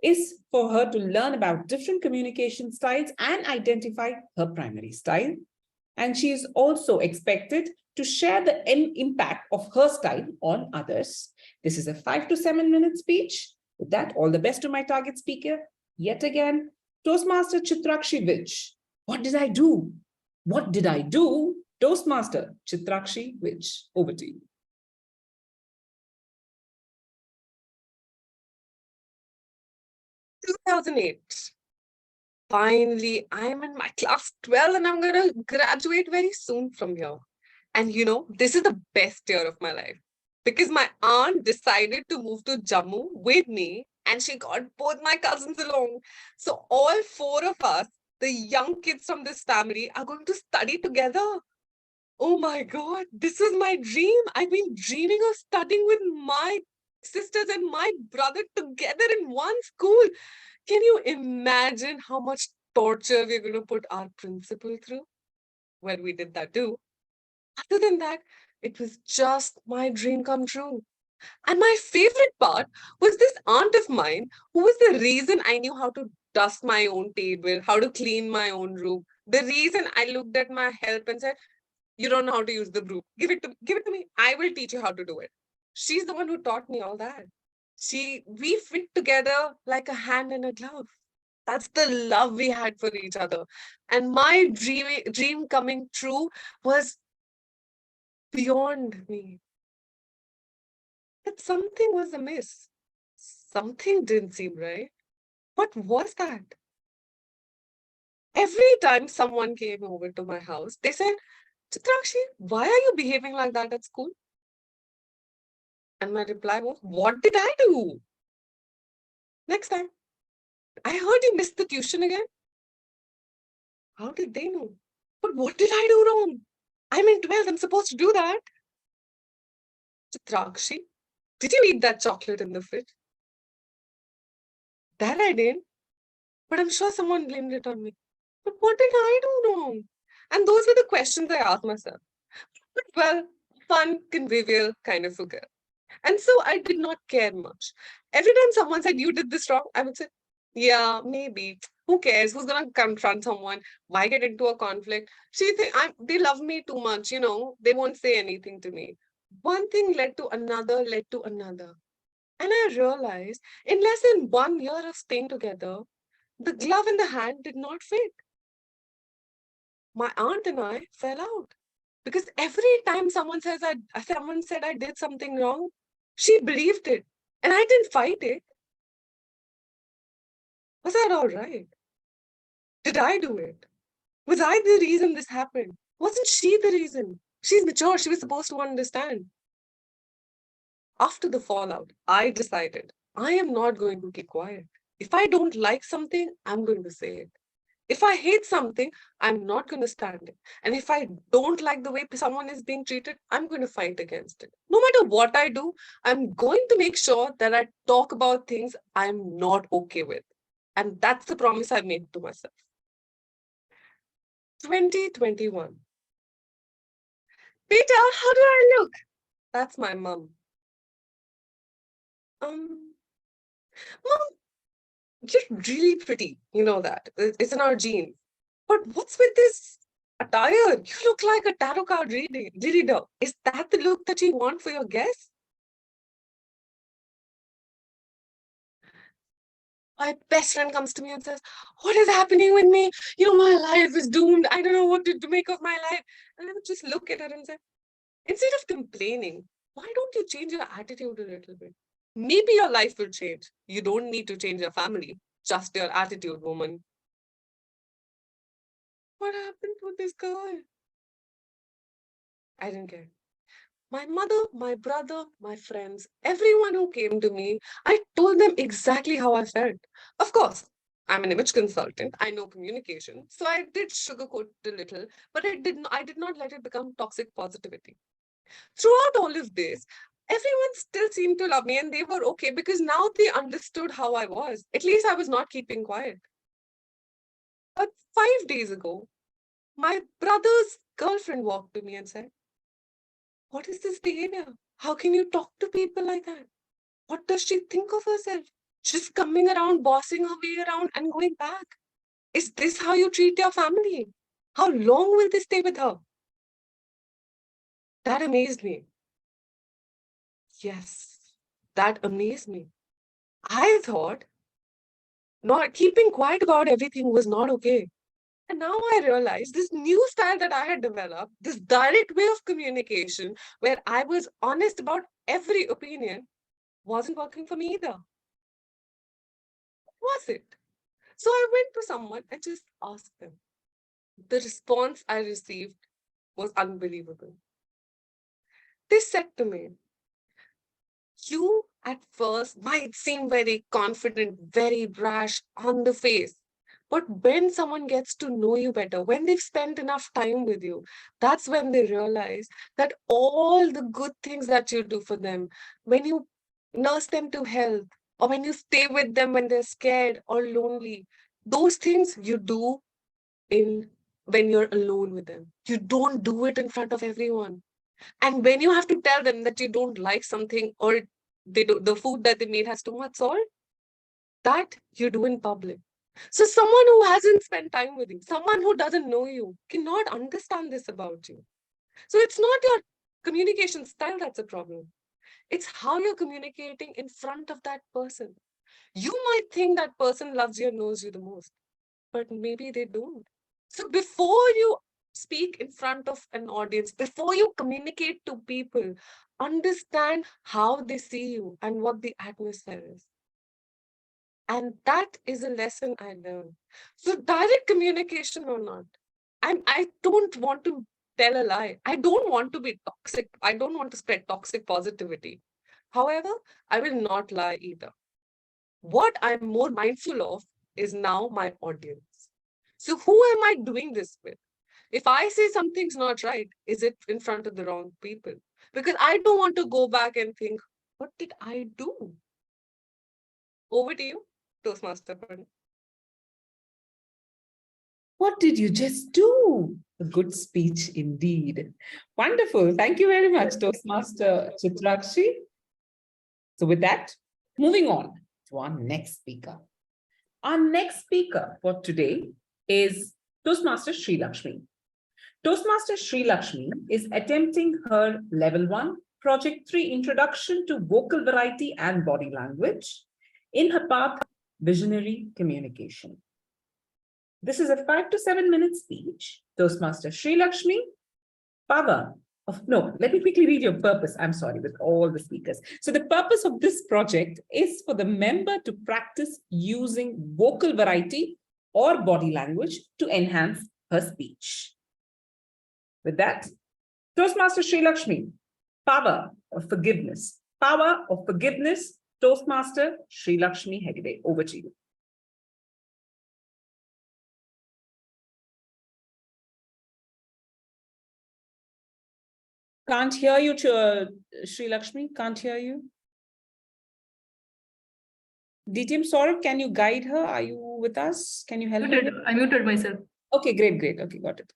is for her to learn about different communication styles and identify her primary style. And she is also expected to share the impact of her style on others. This is a 5 to 7 minute speech. With that, all the best to my target speaker. Yet again, Toastmaster Chitrakshi Vij. What did I do? What did I do? Toastmaster Chitrakshi Vij. Over to you. 2008. Finally, I'm in my class 12 and I'm going to graduate very soon from here. And you know, this is the best year of my life because my aunt decided to move to Jammu with me and she got both my cousins along. So all 4 of us, the young kids from this family, are going to study together. Oh my God, this is my dream. I've been dreaming of studying with my sisters and my brother together in one school. Can you imagine how much torture we're going to put our principal through? Well, we did that too. Other than that, it was just my dream come true. And my favorite part was this aunt of mine who was the reason I knew how to dust my own table, how to clean my own room. The reason I looked at my help and said, you don't know how to use the broom. Give it to me. I will teach you how to do it. She's the one who taught me all that. We fit together like a hand in a glove. That's the love we had for each other. And my dream coming true was beyond me. But something was amiss. Something didn't seem right. What was that? Every time someone came over to my house, they said, Chitrakshi, why are you behaving like that at school? And my reply was, what did I do? Next time, I heard you missed the tuition again. How did they know? But what did I do wrong? I'm in 12th, I'm supposed to do that. Chitrakshi, did you eat that chocolate in the fridge? That I did, but I'm sure someone blamed it on me. But what did I do wrong? And those were the questions I asked myself. But well, fun, convivial kind of a girl. And so I did not care much. Every time someone said, you did this wrong, I would say, yeah, maybe. Who cares? Who's going to confront someone? Why get into a conflict? They love me too much, you know, they won't say anything to me. One thing led to another, led to another. And I realized in less than 1 year of staying together, the glove in the hand did not fit. My aunt and I fell out because every time someone said I did something wrong, she believed it and I didn't fight it. Was that all right? Did I do it? Was I the reason this happened? Wasn't she the reason? She's mature. She was supposed to understand. After the fallout, I decided I am not going to keep quiet. If I don't like something, I'm going to say it. If I hate something, I'm not going to stand it. And if I don't like the way someone is being treated, I'm going to fight against it. No matter what I do, I'm going to make sure that I talk about things I'm not okay with. And that's the promise I made to myself. 2021. Peter, how do I look? That's my mom. Mom, you're really pretty. You know that. It's in our genes. But what's with this attire? You look like a tarot card reader. Is that the look that you want for your guests? My best friend comes to me and says, what is happening with me? My life is doomed. I don't know what to make of my life. And I would just look at her and say, instead of complaining, why don't you change your attitude a little bit? Maybe your life will change. You don't need to change your family, just your attitude, woman. What happened to this girl? I didn't care. My mother, my brother, my friends, everyone who came to me, I told them exactly how I felt. Of course, I'm an image consultant. I know communication. So I did sugarcoat a little, but I did not let it become toxic positivity. Throughout all of this, everyone still seemed to love me and they were okay because now they understood how I was. At least I was not keeping quiet. But 5 days ago, my brother's girlfriend walked to me and said, what is this behavior? How can you talk to people like that? What does she think of herself? Just coming around, bossing her way around and going back. Is this how you treat your family? How long will they stay with her? That amazed me. Yes, that amazed me. I thought not keeping quiet about everything was not okay. And now I realize this new style that I had developed, this direct way of communication, where I was honest about every opinion, wasn't working for me either. Was it? So I went to someone and just asked them. The response I received was unbelievable. They said to me, you at first might seem very confident, very brash on the face. But when someone gets to know you better, when they've spent enough time with you, that's when they realize that all the good things that you do for them, when you nurse them to health, or when you stay with them when they're scared or lonely, those things you do when you're alone with them. You don't do it in front of everyone. And when you have to tell them that you don't like something or the food that they made has too much salt, that you do in public. So someone who hasn't spent time with you, someone who doesn't know you, cannot understand this about you. So it's not your communication style that's a problem. It's how you're communicating in front of that person. You might think that person loves you and knows you the most, but maybe they don't. So before you speak in front of an audience, before you communicate to people, understand how they see you and what the atmosphere is. And that is a lesson I learned. So direct communication or not, and I don't want to tell a lie. I don't want to be toxic. I don't want to spread toxic positivity. However, I will not lie either. What I'm more mindful of is now my audience. So who am I doing this with? If I say something's not right, is it in front of the wrong people? Because I don't want to go back and think, what did I do? Over to you, Toastmaster. What did you just do? A good speech indeed. Wonderful. Thank you very much, Toastmaster Chitrakshi. So with that, moving on to our next speaker. Our next speaker for today is Toastmaster Sri Lakshmi. Toastmaster Sri Lakshmi is attempting her level 1 Project 3, Introduction to Vocal Variety and Body Language. In her path, Visionary Communication. This is a 5 to 7 minute speech. Toastmaster Sri Lakshmi, power of, no, let me quickly read your purpose. I'm sorry, with all the speakers. So the purpose of this project is for the member to practice using vocal variety or body language to enhance her speech. With that, Toastmaster Sri Lakshmi, power of forgiveness. Power of forgiveness, Toastmaster Sri Lakshmi Hegde. Over to you. Can't hear you, Sri Lakshmi. Can't hear you. DTM Saurabh, can you guide her? Are you with us? Can you help her? I muted myself. Okay, great, great. Okay, got it.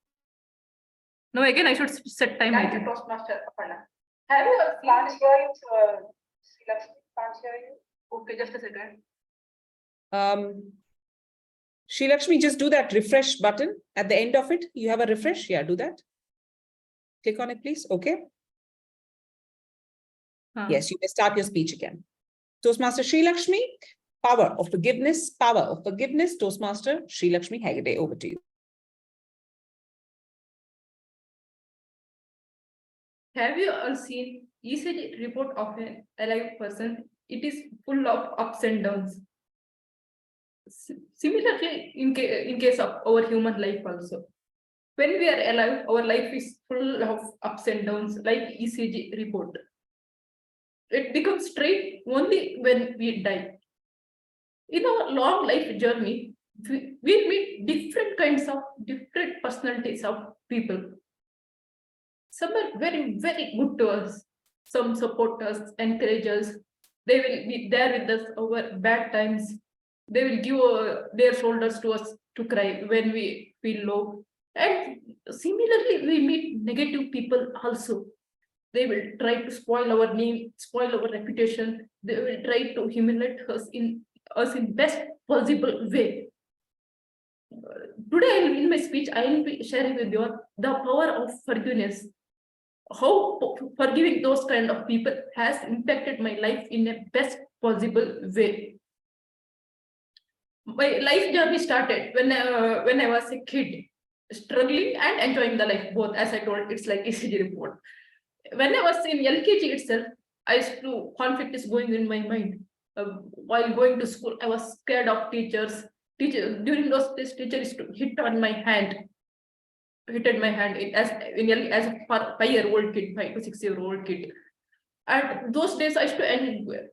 Now again, I should set time. I think. Toastmaster Aparna. Have you can't hear you, Sri Lakshmi? Can't hear you. Okay, just a second. Sri Lakshmi, just do that refresh button at the end of it. You have a refresh. Yeah, do that. Click on it, please. Okay. Yes, you may start your speech again. Toastmaster Sri Lakshmi, power of forgiveness, Toastmaster Sri Lakshmi Hegde. Over to you. Have you all seen ECG report of an alive person? It is full of ups and downs. Similarly, in case of our human life also. When we are alive, our life is full of ups and downs, like ECG report. It becomes straight only when we die. In our long life journey, we meet different personalities of people. Some are very, very good to us. Some support us, encourage us. They will be there with us over bad times. They will give their shoulders to us to cry when we feel low. And similarly, we meet negative people also. They will try to spoil our name, spoil our reputation. They will try to humiliate us in best possible way. Today, in my speech, I will be sharing with you the power of forgiveness. How forgiving those kind of people has impacted my life in a best possible way. My life journey started when I was a kid, struggling and enjoying the life both. As I told, it's like ECG report. When I was in LKG itself, conflict is going in my mind. While going to school, I was scared of teachers. During those days, teacher used to hit my hand as a 5-year-old kid, 5 to 6-year-old kid. And those days I used to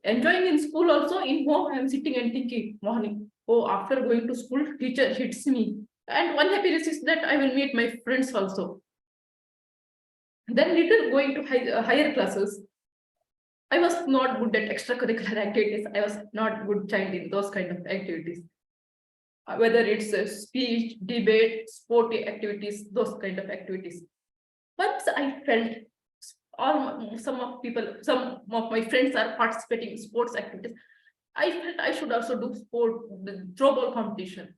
enjoying in school also. In home, I am sitting and thinking, morning, oh, after going to school, teacher hits me. And one happiness is that I will meet my friends also. Then little going to higher classes, I was not good at extracurricular activities. I was not good child in those kind of activities. Whether it's a speech, debate, sporty activities, those kind of activities. Once I felt some of my friends are participating in sports activities, I felt I should also do the throw ball competition.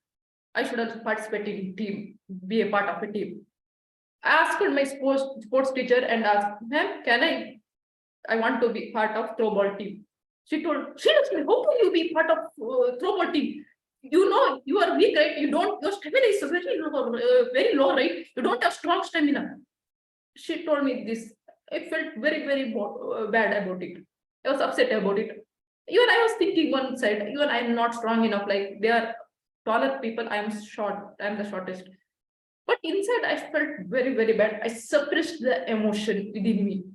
I should also participate in team, be a part of a team. I asked my sports teacher and asked, ma'am, can I want to be part of throw ball team. She told, Sri Lakshmi, how can you be part of throw ball team? You know, you are weak, right? Your stamina is very low, right? You don't have strong stamina. She told me this. I felt very, very bad about it. I was upset about it. Even I was thinking one side, even I'm not strong enough, like they are taller people, I'm short, I'm the shortest. But inside, I felt very, very bad. I suppressed the emotion within me.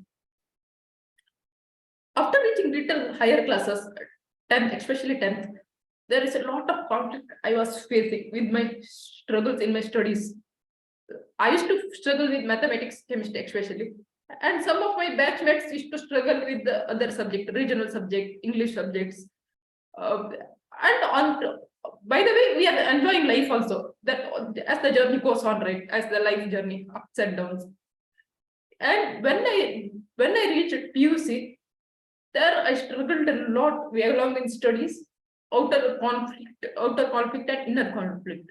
After reaching little higher classes, 10th, especially 10th, there is a lot of conflict I was facing with my struggles in my studies. I used to struggle with mathematics, chemistry especially. And some of my batchmates used to struggle with the other subject, regional subject, English subjects. By the way, we are enjoying life also. That as the journey goes on, right? As the life journey, ups and downs. And when I reached PUC, there I struggled a lot along in studies, outer conflict and inner conflict.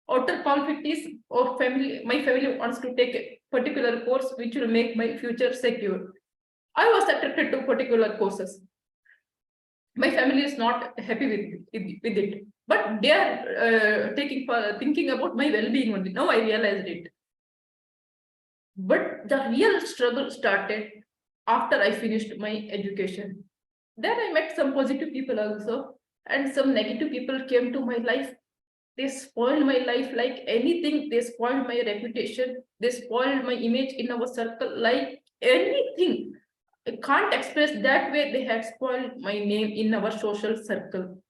Outer conflict is my family wants to take a particular course which will make my future secure. I was attracted to particular courses. My family is not happy with it, but they are thinking about my well-being only. Now I realized it. But the real struggle started after I finished my education. Then I met some positive people also, and some negative people came to my life. They spoiled my life like anything. They spoiled my reputation. They spoiled my image in our circle like anything. I can't express that way. They had spoiled my name in our social circle.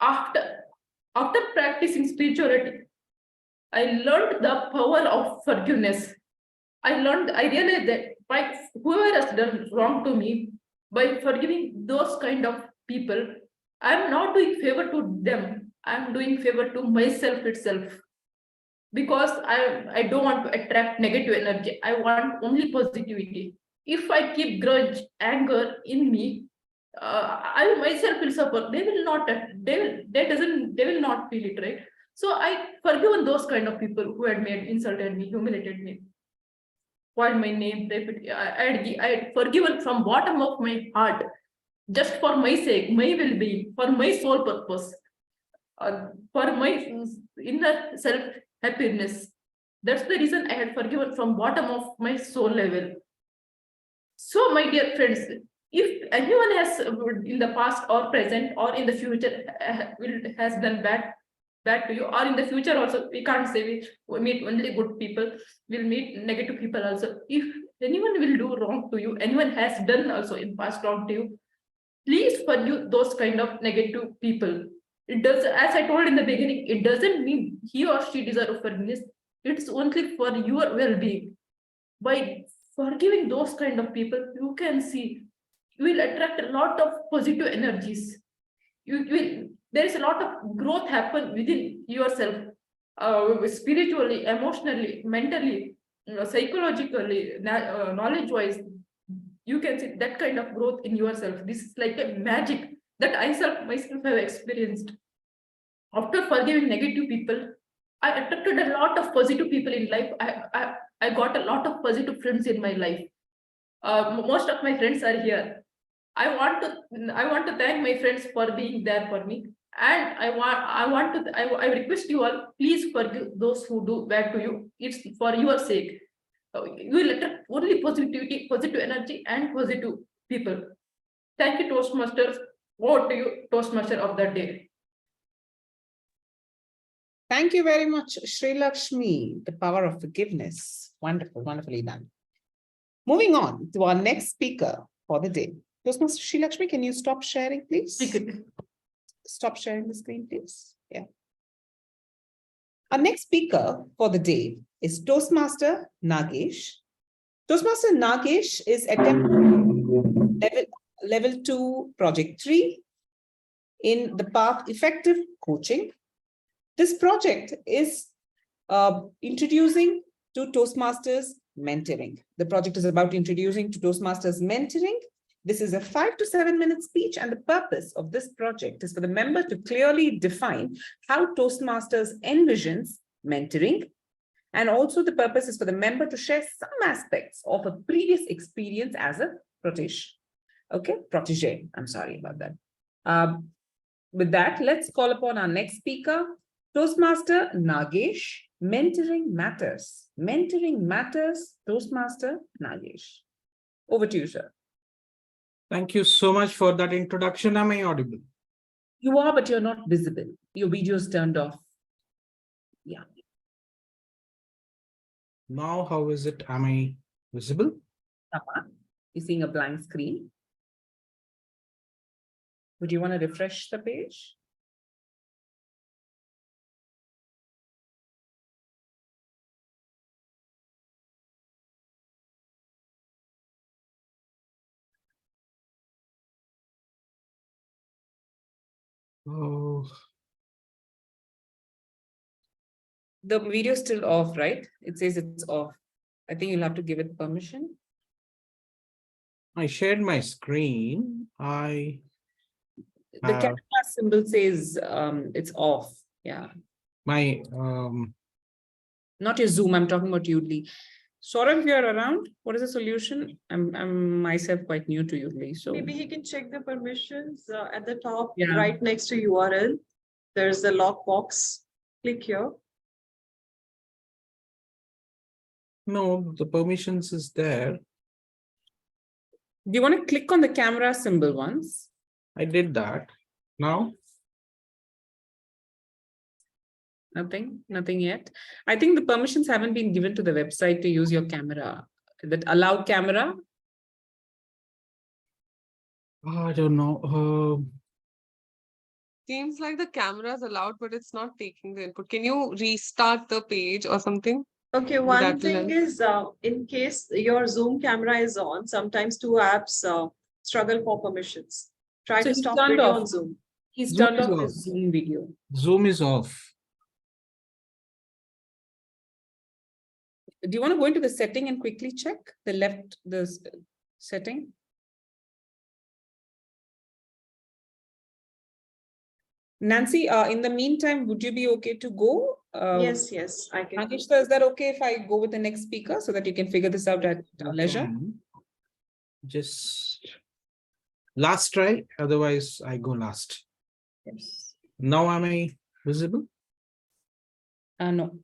After practicing spirituality, I learned the power of forgiveness. I realized that by whoever has done wrong to me, by forgiving those kind of people, I'm not doing favor to them. I'm doing favor to myself itself. Because I don't want to attract negative energy. I want only positivity. If I keep grudge, anger in me, I myself will suffer. They will not. They will not feel it, right? So I forgiven those kind of people who had insulted me, humiliated me, called my name. I had forgiven from bottom of my heart, just for my sake, my well-being, for my soul purpose, for my inner self-happiness. That's the reason I had forgiven from bottom of my soul level. So, my dear friends, if anyone has in the past or present or in the future has done bad to you, or in the future also, we can't say we meet only good people, we'll meet negative people also. If anyone will do wrong to you, anyone has done also in past wrong to you, please forgive those kind of negative people. It does, as I told in the beginning, it doesn't mean he or she deserves forgiveness. It's only for your well-being. By forgiving those kind of people, you can see you will attract a lot of positive energies. There is a lot of growth happen within yourself, spiritually, emotionally, mentally, psychologically, knowledge-wise. You can see that kind of growth in yourself. This is like a magic that myself have experienced. After forgiving negative people, I attracted a lot of positive people in life. I got a lot of positive friends in my life. Most of my friends are here. I want to thank my friends for being there for me. And I request you all, please forgive those who do bad to you. It's for your sake. You will attract only positivity, positive energy, and positive people. Thank you, Toastmasters. Over to you, Toastmaster of the day. Thank you very much, Sri Lakshmi. The power of forgiveness. Wonderful, wonderfully done. Moving on to our next speaker for the day. Toastmaster Sri Lakshmi, can you stop sharing, please? Stop sharing the screen, please. Yeah. Our next speaker for the day is Toastmaster Nagesh. Toastmaster Nagesh is attempting level 2, project 3 in the path effective coaching. This project is introducing to Toastmasters mentoring. The project is about introducing to Toastmasters mentoring. This is a 5 to 7 minute speech, and the purpose of this project is for the member to clearly define how Toastmasters envisions mentoring. And also the purpose is for the member to share some aspects of a previous experience as a protege. I'm sorry about that. With that, let's call upon our next speaker, Toastmaster Nagesh. Mentoring matters. Mentoring matters. Toastmaster Nagesh. Over to you, sir. Thank you so much for that introduction. Am I audible? You are, but you're not visible. Your video is turned off. Yeah. Now, how is it? Am I visible? You're seeing a blank screen. Would you want to refresh the page? Oh, The video is still off, right? It says it's off. I think you'll have to give it permission. I shared my screen. The camera symbol says it's off. Yeah. My Not your Zoom. I'm talking about Udly. Saurav, if you're around, what is the solution? I'm myself quite new to Udemy, so Maybe he can check the permissions at the top, Yeah. right next to URL. There's a lock box. Click here. No, the permissions is there. do you want to click on the camera symbol once? I did that. Now, Nothing yet. I think the permissions haven't been given to the website to use your camera. That allow camera. I don't know. Seems like the camera is allowed, but it's not taking the input. Can you restart the page or something? Okay, That one will thing help. is, in case your Zoom camera is on, sometimes two apps struggle for permissions. Try So to he's stop turned video off. on Zoom. He's Zoom turned is off off. his Zoom video. Zoom is off. Do you want to go into the setting and quickly check the setting? Nancy, in the meantime, would you be okay to go? Yes, I can. Anishta, is that okay if I go with the next speaker so that you can figure this out at leisure? Just last try, otherwise I go last. Yes. Now am I visible? No.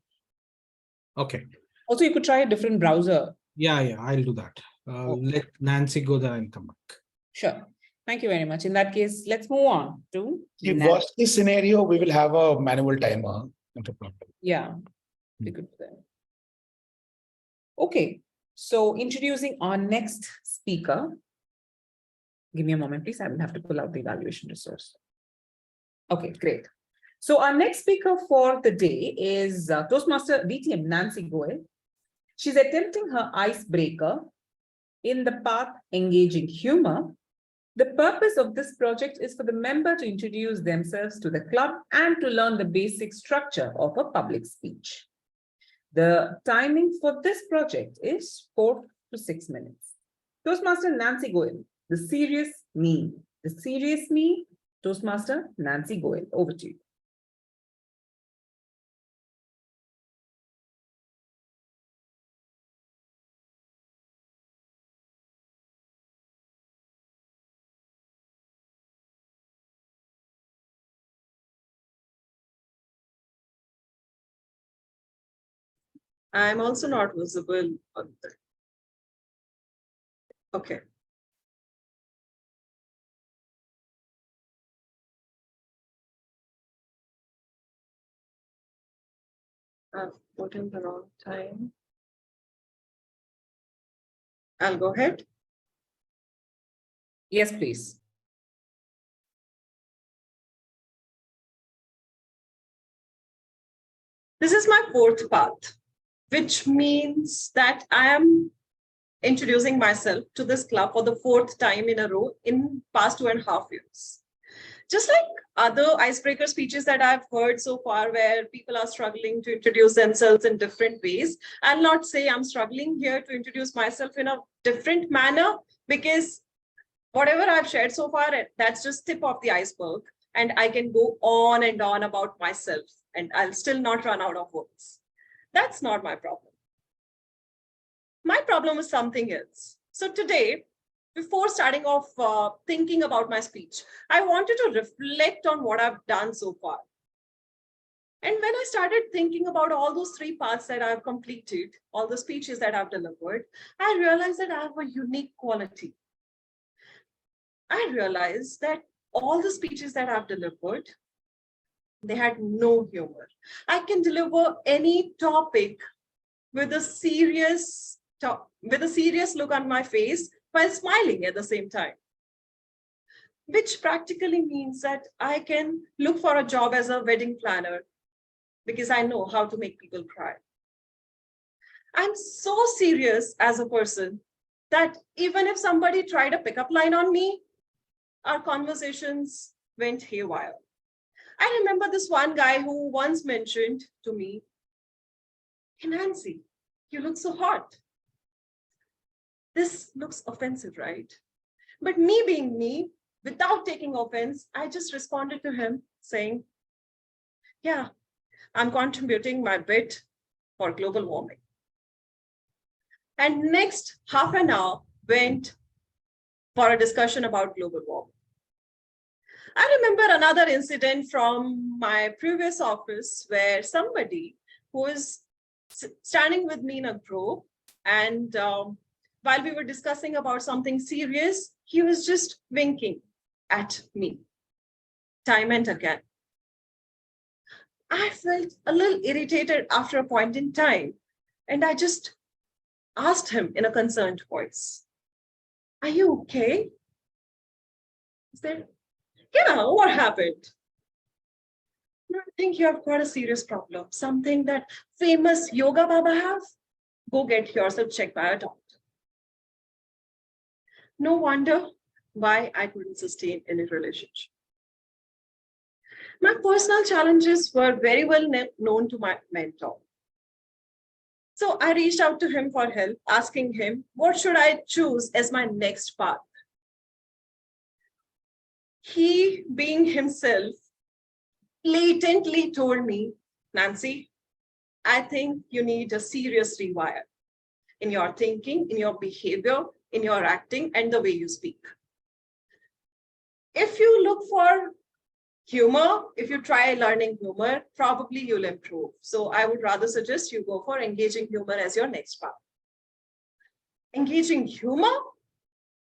Okay. Also, you could try a different browser. Yeah, I'll do that. Okay. Let Nancy go there and come back. Sure. Thank you very much. In that case, let's move on to The worst case scenario, we will have a manual timer. Not a problem. Yeah, we could do that. Okay, so introducing our next speaker. Give me a moment, please. I will have to pull out the evaluation resource. Okay, great. So our next speaker for the day is Toastmaster VTM Nancy Goel. She's attempting her icebreaker in the path engaging humor. The purpose of this project is for the member to introduce themselves to the club and to learn the basic structure of a public speech. The timing for this project is 4 to 6 minutes. Toastmaster Nancy Goel, the serious me. The serious me, Toastmaster Nancy Goel. Over to you. I'm also not visible on the. Okay. I've put in the wrong time. I'll go ahead. Yes, please. This is my fourth path, which means that I am introducing myself to this club for the fourth time in a row in past 2.5 years. Just like other icebreaker speeches that I've heard so far, where people are struggling to introduce themselves in different ways, I'll not say I'm struggling here to introduce myself in a different manner, because whatever I've shared so far, that's just tip of the iceberg. And I can go on and on about myself, and I'll still not run out of words. That's not my problem. My problem is something else. So today, before starting off thinking about my speech, I wanted to reflect on what I've done so far. And when I started thinking about all those 3 parts that I've completed, all the speeches that I've delivered, I realized that I have a unique quality. I realized that all the speeches that I've delivered, they had no humor. I can deliver any topic with a serious look on my face while smiling at the same time, which practically means that I can look for a job as a wedding planner because I know how to make people cry. I'm so serious as a person that even if somebody tried a pickup line on me, our conversations went haywire. I remember this one guy who once mentioned to me, "Hey Nancy, you look so hot." This looks offensive, right? But me being me, without taking offense, I just responded to him saying, "Yeah, I'm contributing my bit for global warming." And next half an hour went for a discussion about global warming. I remember another incident from my previous office where somebody who was standing with me in a group, and while we were discussing about something serious, he was just winking at me time and again. I felt a little irritated after a point in time, and I just asked him in a concerned voice, "Are you okay? Is there, yeah, what happened?" "No, I think you have got a serious problem, something that famous yoga baba have. Go get yourself checked by a doctor." No wonder why I couldn't sustain any relationship. My personal challenges were very well known to my mentor. So I reached out to him for help, asking him, what should I choose as my next path? He, being himself, blatantly told me, "Nancy, I think you need a serious rewire in your thinking, in your behavior, in your acting, and the way you speak. If you look for humor, if you try learning humor, probably you'll improve. So I would rather suggest you go for engaging humor as your next path." Engaging humor?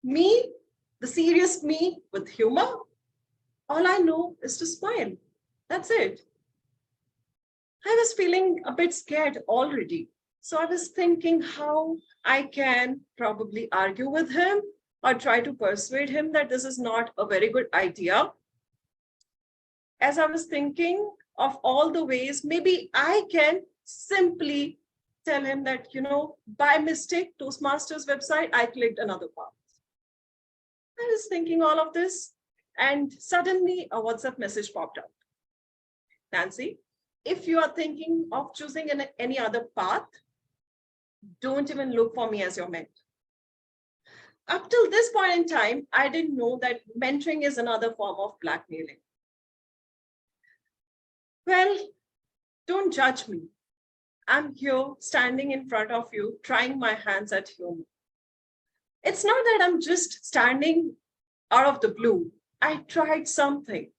Me, the serious me with humor? All I know is to smile. That's it. I was feeling a bit scared already. So I was thinking how I can probably argue with him or try to persuade him that this is not a very good idea. As I was thinking of all the ways, maybe I can simply tell him that, by mistake, Toastmasters website, I clicked another path. I was thinking all of this, and suddenly a WhatsApp message popped up. "Nancy, if you are thinking of choosing any other path, don't even look for me as your mentor." Up till this point in time, I didn't know that mentoring is another form of blackmailing. Well, don't judge me. I'm here standing in front of you, trying my hands at humor. It's not that I'm just standing out of the blue. I tried something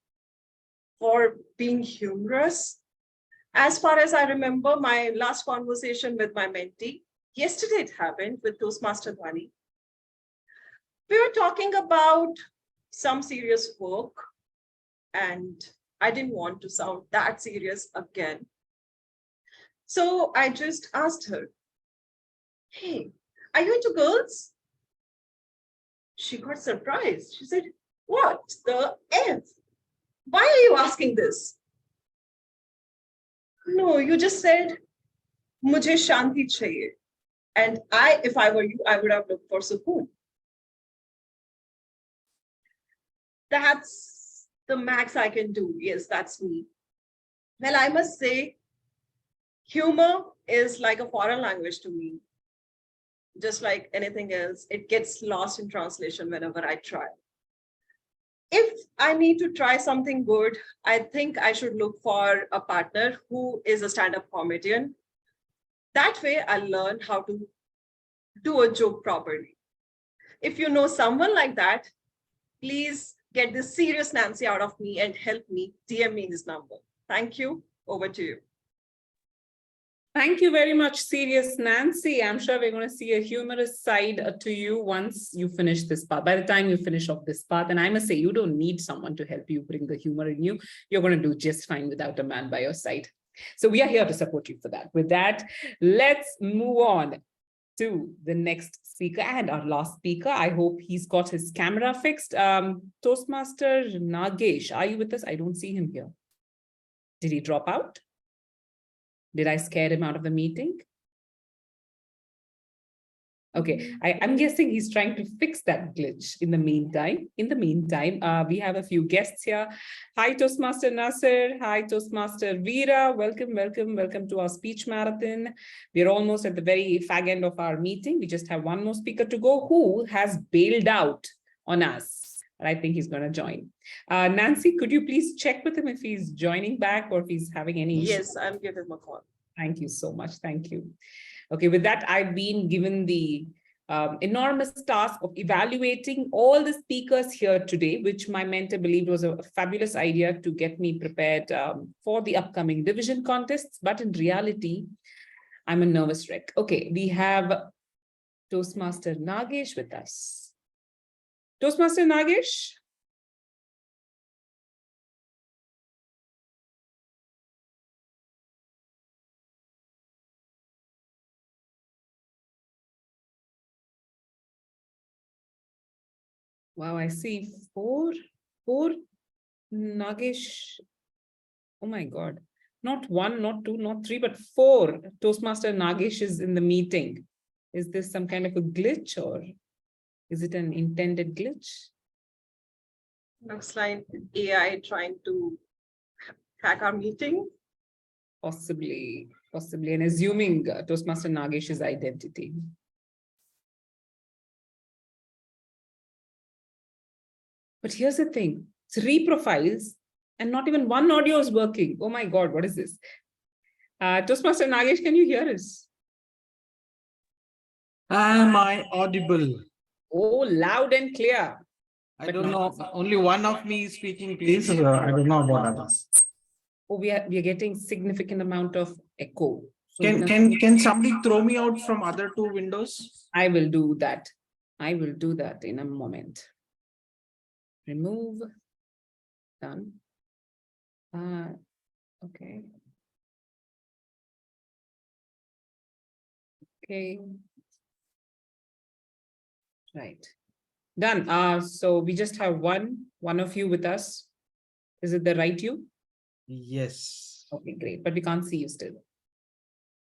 for being humorous. As far as I remember, my last conversation with my mentee, yesterday it happened with Toastmaster Dhwani. We were talking about some serious work, and I didn't want to sound that serious again. So I just asked her, "Hey, are you into girls?" She got surprised. She said, "What the F? Why are you asking this?" "No, you just said, mujhe shanti chahiye. And if I were you, I would have looked for sukoon." That's the max I can do. Yes, that's me. Well, I must say, humor is like a foreign language to me. Just like anything else, it gets lost in translation whenever I try. If I need to try something good, I think I should look for a partner who is a stand-up comedian. That way, I'll learn how to do a joke properly. If you know someone like that, please get this serious Nancy out of me and help me. DM me his number. Thank you. Over to you. Thank you very much, serious Nancy. I'm sure we're going to see a humorous side to you once you finish this part, by the time you finish off this part. And I must say, you don't need someone to help you bring the humor in you. You're going to do just fine without a man by your side. So we are here to support you for that. With that, let's move on to the next speaker and our last speaker. I hope he's got his camera fixed. Toastmaster Nagesh, are you with us? I don't see him here. Did he drop out? Did I scare him out of the meeting? Okay, I'm guessing he's trying to fix that glitch in the meantime. In the meantime, we have a few guests here. Hi, Toastmaster Nasser. Hi, Toastmaster Veera. Welcome, welcome, welcome to our speech marathon. We're almost at the very fag end of our meeting. We just have one more speaker to go who has bailed out on us. But I think he's going to join. Nancy, could you please check with him if he's joining back or if he's having any issues? Yes, I'll give him a call. Thank you so much. Thank you. Okay, with that, I've been given the enormous task of evaluating all the speakers here today, which my mentor believed was a fabulous idea to get me prepared for the upcoming division contests. But in reality, I'm a nervous wreck. Okay, we have Toastmaster Nagesh with us. Toastmaster Nagesh? Wow, I see four Nagesh. Oh my God. Not one, not two, not three, but four Toastmaster Nagesh is in the meeting. Is this some kind of a glitch or is it an intended glitch? Looks like AI trying to hack our meeting. Possibly, and assuming Toastmaster Nagesh's identity. But here's the thing, 3 profiles and not even one audio is working. Oh my God, what is this? Toastmaster Nagesh, can you hear us? Am I audible? Oh, loud and clear. I But don't not- know. Only one of me is speaking, please. I don't know about others. Oh, we are getting significant amount of echo. So Can somebody throw me out from other 2 windows? I will do that. I will do that in a moment. Remove. Done. Okay. Okay. Right. Done. So we just have one of you with us. Is it the right you? Yes. Okay, great. But we can't see you still.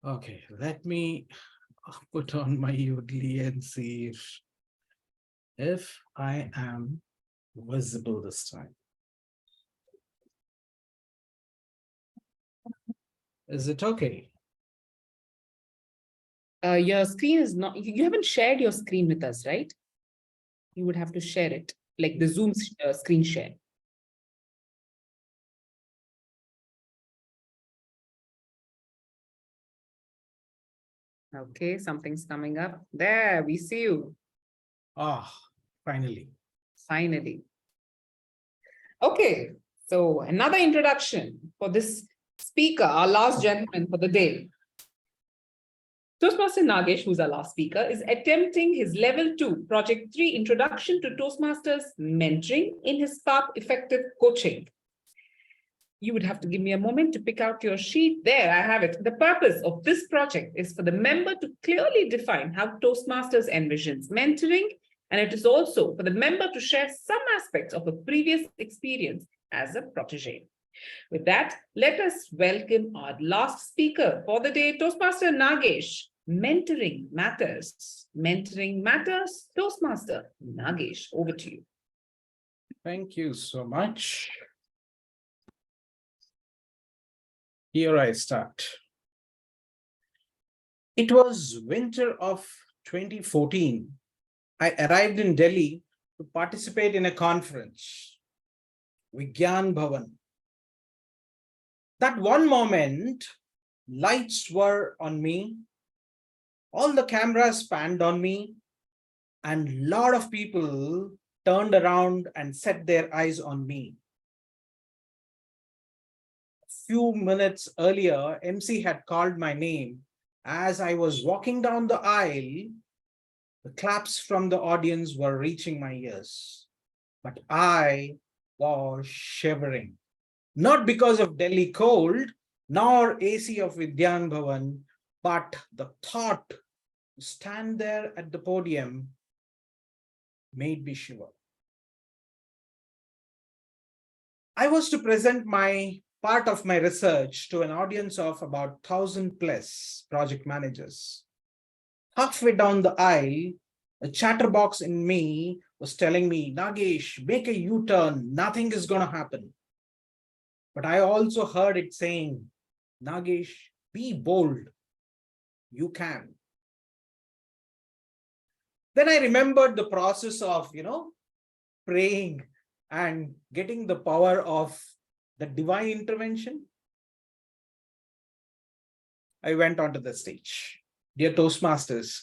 Okay, let me put on my Udly and see if I am visible this time. Is it okay? Your screen is not, you haven't shared your screen with us, right? You would have to share it, like the Zoom screen share. Okay, something's coming up. There, we see you. Ah, finally. Finally. Okay, so another introduction for this speaker, our last gentleman for the day. Toastmaster Nagesh, who's our last speaker, is attempting his level 2, project 3, introduction to Toastmasters mentoring in his Spark Effective Coaching. You would have to give me a moment to pick out your sheet. There, I have it. The purpose of this project is for the member to clearly define how Toastmasters envisions mentoring, and it is also for the member to share some aspects of a previous experience as a protege. With that, let us welcome our last speaker for the day, Toastmaster Nagesh. Mentoring matters. Mentoring matters. Toastmaster Nagesh, over to you. Thank you so much. Here I start. It was winter of 2014. I arrived in Delhi to participate in a conference, Vigyan Bhavan. That one moment, lights were on me, all the cameras panned on me, and a lot of people turned around and set their eyes on me. Few minutes earlier, MC had called my name. As I was walking down the aisle, the claps from the audience were reaching my ears. But I was shivering, not because of Delhi cold, nor AC of Vigyan Bhavan, but the thought to stand there at the podium made me shiver. I was to present my part of my research to an audience of about 1,000 plus project managers. Halfway down the aisle, a chatterbox in me was telling me, Nagesh, make a U-turn, nothing is going to happen. But I also heard it saying, Nagesh, be bold, you can. Then I remembered the process of, praying and getting the power of the divine intervention. I went onto the stage. Dear Toastmasters,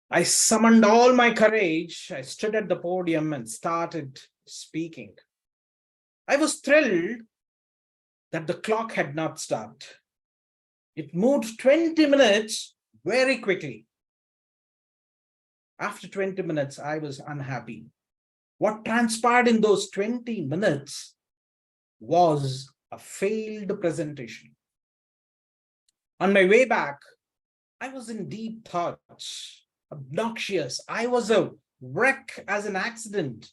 I summoned all my courage. I stood at the podium and started speaking. I was thrilled that the clock had not stopped. It moved 20 minutes very quickly. After 20 minutes, I was unhappy. What transpired in those 20 minutes was a failed presentation. On my way back, I was in deep thoughts, obnoxious. I was a wreck as an accident.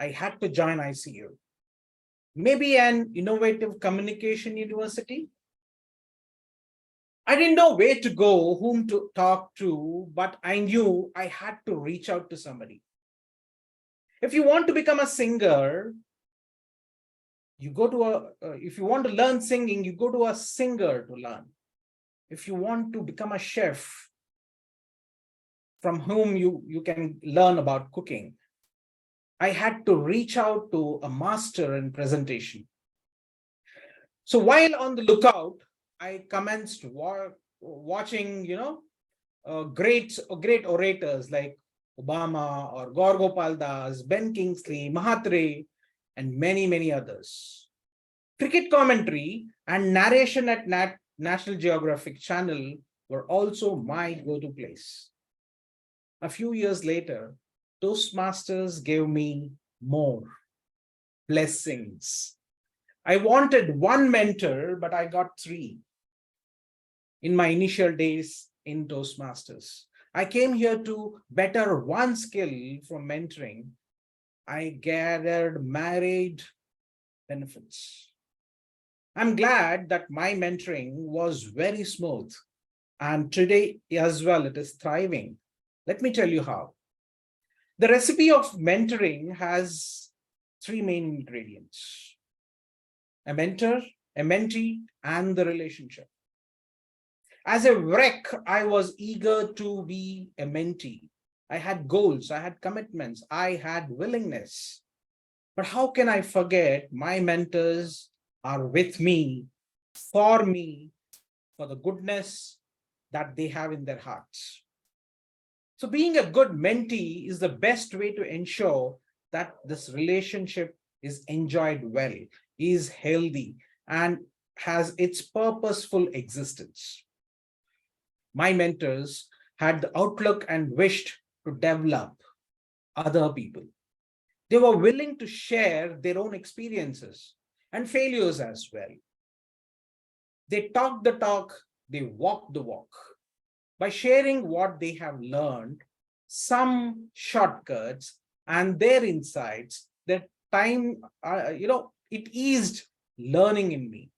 I had to join ICU. Maybe an innovative communication university. I didn't know where to go, whom to talk to, but I knew I had to reach out to somebody. If you want to become a singer, you go to if you want to learn singing, you go to a singer to learn. If you want to become a chef, from whom you can learn about cooking, I had to reach out to a master in presentation. So while on the lookout, I commenced watching, great orators like Obama or Gaur Gopal Das, Ben Kingsley, Mahathre, and many, many others. Cricket commentary and narration at National Geographic Channel were also my go-to place. A few years later, Toastmasters gave me more blessings. I wanted one mentor, but I got 3 in my initial days in Toastmasters. I came here to better one skill from mentoring. I gathered married benefits. I'm glad that my mentoring was very smooth, and today as well, it is thriving. Let me tell you how. The recipe of mentoring has 3 main ingredients: a mentor, a mentee, and the relationship. As a wreck, I was eager to be a mentee. I had goals, I had commitments, I had willingness. But how can I forget my mentors are with me, for the goodness that they have in their hearts. So being a good mentee is the best way to ensure that this relationship is enjoyed well, is healthy, and has its purposeful existence. My mentors had the outlook and wished to develop other people. They were willing to share their own experiences and failures as well. They talk the talk, they walk the walk. By sharing what they have learned, some shortcuts and their insights, their time, it eased learning in me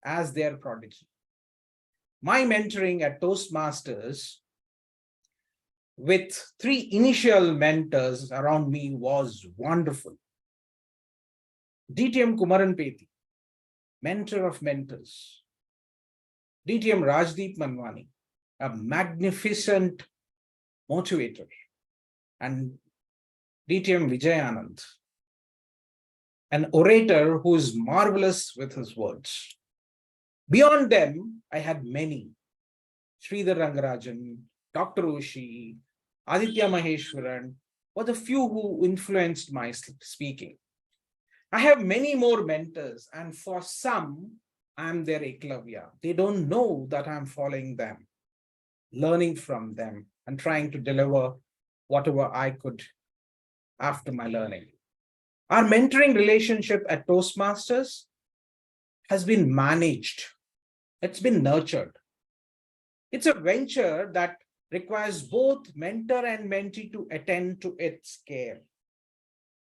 as their prodigy. My mentoring at Toastmasters with 3 initial mentors around me was wonderful. DTM Kumaran Peti, mentor of mentors. DTM Rajdeep Manwani, a magnificent motivator. And DTM Vijay Anand, an orator who is marvelous with his words. Beyond them, I had many. Sridhar Rangarajan, Dr. Ushi, Aditya Maheshwaran were the few who influenced my speaking. I have many more mentors, and for some, I'm their eklavya. They don't know that I'm following them, learning from them, and trying to deliver whatever I could after my learning. Our mentoring relationship at Toastmasters has been managed. It's been nurtured. It's a venture that requires both mentor and mentee to attend to its care.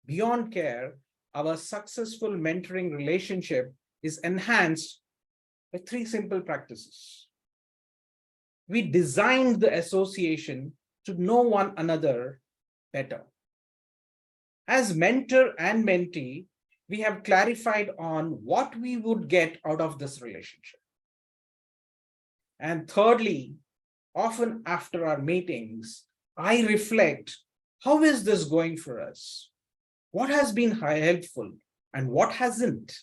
Beyond care, our successful mentoring relationship is enhanced by 3 simple practices. We designed the association to know one another better. As mentor and mentee, we have clarified on what we would get out of this relationship. And thirdly, often after our meetings, I reflect, how is this going for us? What has been helpful and what hasn't?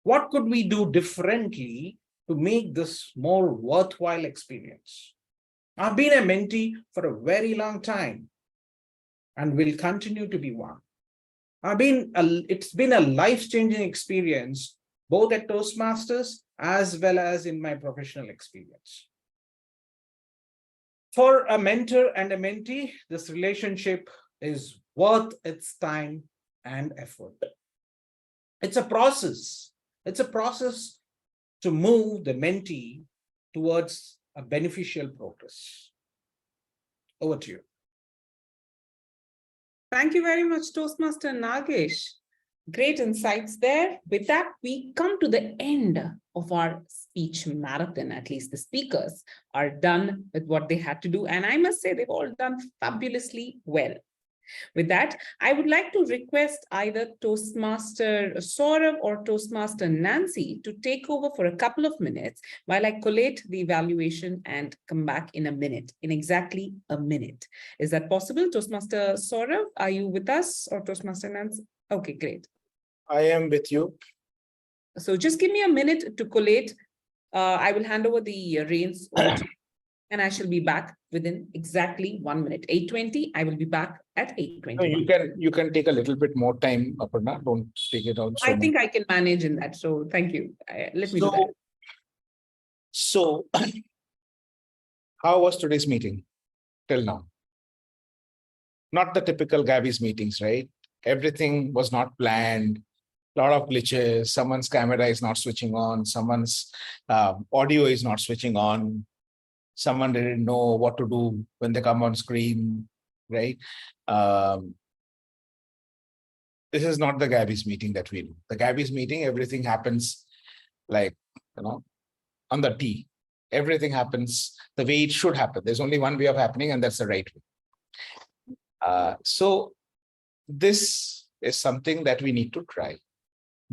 What could we do differently to make this more worthwhile experience. I've been a mentee for a very long time and will continue to be one. It's been a life-changing experience, both at Toastmasters as well as in my professional experience. For a mentor and a mentee, this relationship is worth its time and effort. It's a process. It's a process to move the mentee towards a beneficial progress. Over to you. Thank you very much, Toastmaster Nagesh. Great insights there. With that, we come to the end of our speech marathon. At least the speakers are done with what they had to do. And I must say they've all done fabulously well. With that, I would like to request either Toastmaster Saurav or Toastmaster Nancy to take over for a couple of minutes while I collate the evaluation and come back in a minute, in exactly a minute. Is that possible? Toastmaster Saurav, are you with us, or Toastmaster Nancy? Okay, great. I am with you. So just give me a minute to collate. I will hand over the reins over to you, and I shall be back within exactly 1 minute. 8:20, I will be back at 8:20. No, you can take a little bit more time, Aparna. Don't take it out. I think I can manage in that. So thank you. Let me do that. So, how was today's meeting till now? Not the typical Gabbys meetings, right? Everything was not planned. A lot of glitches. Someone's camera is not switching on. Someone's audio is not switching on. Someone didn't know what to do when they come on screen, right? This is not the Gabbys meeting that we do. The Gabbys meeting, everything happens like, on the T. Everything happens the way it should happen. There's only one way of happening, and that's the right way. So this is something that we need to try.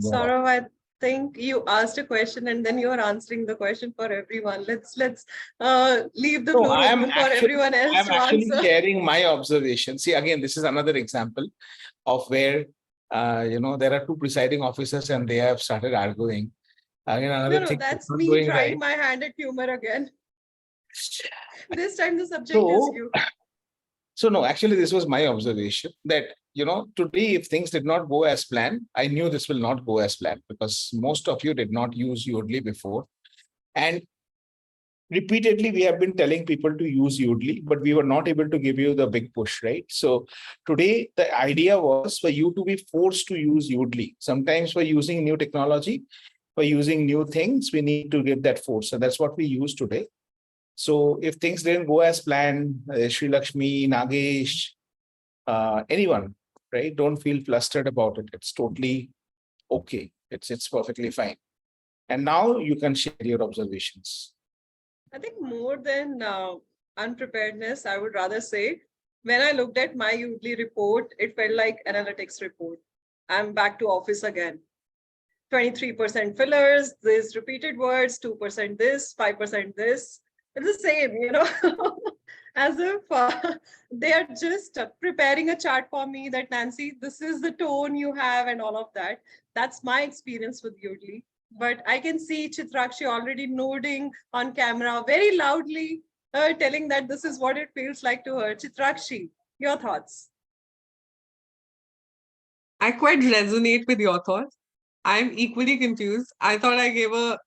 Saurav, I think you asked a question and then you are answering the question for everyone. Let's leave the floor open for everyone else I'm to actually answer. sharing my observation. See, again, this is another example of where there are two presiding officers and they have started arguing. Again, another thing that's me trying my hand at humor again. This time the subject is you. So no, actually, this was my observation that, today, if things did not go as planned, I knew this will not go as planned because most of you did not use Udly before. And repeatedly, we have been telling people to use Udly, but we were not able to give you the big push, right? So today, the idea was for you to be forced to use Udly. Sometimes for using new technology, for using new things, we need to give that force. So that's what we use today. So if things didn't go as planned, Sri Lakshmi, Nagesh, anyone, right? Don't feel flustered about it. It's totally okay. It's perfectly fine. And now you can share your observations. I think more than unpreparedness, I would rather say, when I looked at my Udly report, it felt like analytics report. I'm back to office again. 23% fillers, this repeated words, 2% this, 5% this. It's the same, as if they are just preparing a chart for me that, Nancy, this is the tone you have and all of that. That's my experience with Udly. But I can see Chitrakshi already nodding on camera very loudly, telling that this is what it feels like to her. Chitrakshi, your thoughts? I quite resonate with your thoughts. I'm equally confused. I thought I gave a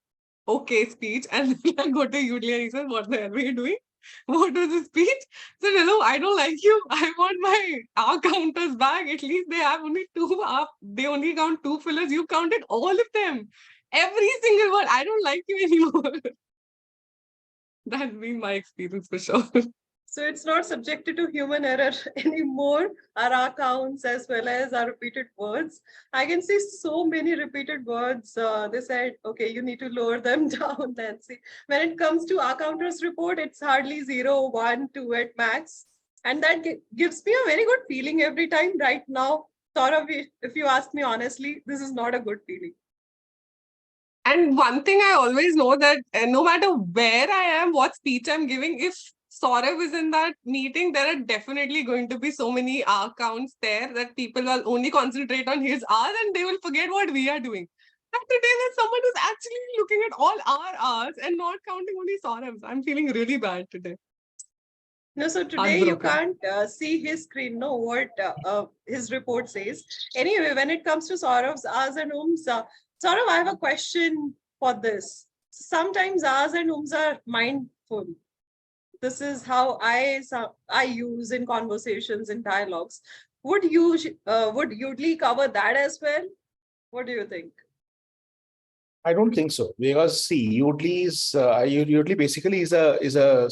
okay speech, and then I go to Udly and he said, what the hell were you doing? What was the speech? So no, I don't like you. I want my R counters back. At least they have only they only count 2 fillers. You counted all of them. Every single one. I don't like you anymore. That's been my experience for sure. So it's not subjected to human error anymore, our accounts as well as our repeated words. I can see so many repeated words. They said, okay, you need to lower them down, Nancy. When it comes to our counters report, it's hardly 0, 1, 2 at max. And that gives me a very good feeling every time right now. Saurav, if you ask me honestly, this is not a good feeling. And one thing I always know that no matter where I am, what speech I'm giving, if Saurav is in that meeting, there are definitely going to be so many R counts there that people will only concentrate on his R and they will forget what we are doing. And today there's someone who's actually looking at all our R's and not counting only Saurav's. I'm feeling really bad today. No, so today you Heartbroken. can't see his screen, no, what his report says. Anyway, when it comes to Saurav's R's and Ums, Saurav, I have a question for this. Sometimes R's and Ums are mindful. This is how I use in conversations, in dialogues. Would Udly cover that as well? What do you think? I don't think so, because see, Udly basically is a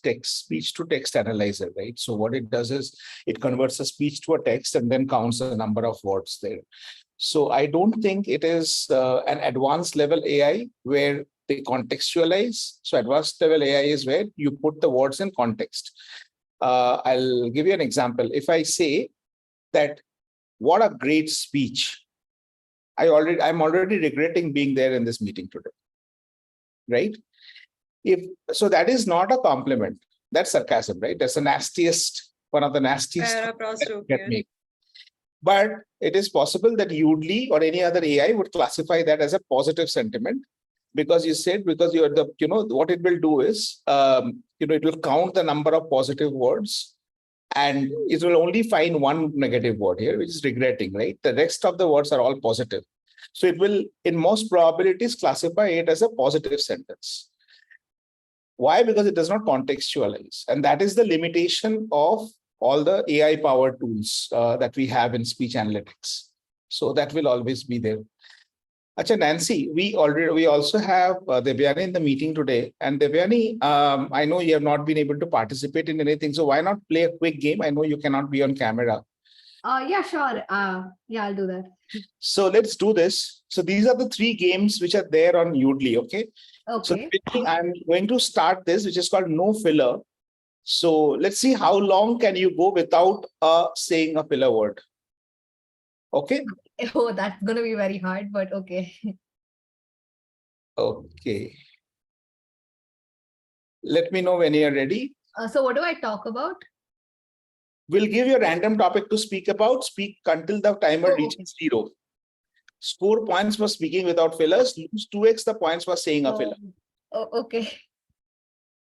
text, speech to text analyzer, right? So what it does is it converts a speech to a text and then counts the number of words there. So I don't think it is an advanced level AI where they contextualize. So advanced level AI is where you put the words in context. I'll give you an example. If I say that, what a great speech, I'm already regretting being there in this meeting today, right? So that is not a compliment. That's sarcasm, right? That's the nastiest, one of the nastiest. But it is possible that Udly or any other AI would classify that as a positive sentiment, because you're what it will do is, it will count the number of positive words. And it will only find one negative word here, which is regretting, right? The rest of the words are all positive. So it will, in most probabilities, classify it as a positive sentence. Why? Because it does not contextualize. And that is the limitation of all the AI-powered tools that we have in speech analytics. So that will always be there. Acha, Nancy, we also have Devyani in the meeting today. And Devyani, I know you have not been able to participate in anything. So why not play a quick game? I know you cannot be on camera. Yeah, sure. Yeah, I'll do that. So let's do this. So these are the 3 games which are there on Udly, okay? Okay. So I'm going to start this, which is called No Filler. So let's see how long can you go without saying a filler word. Okay? Oh, that's going to be very hard, but okay. Okay. Let me know when you're ready. So what do I talk about? We'll give you a random topic to speak about. Speak until the timer reaches 0. Score points for speaking without fillers. Lose 2x the points for saying a filler. Oh, okay.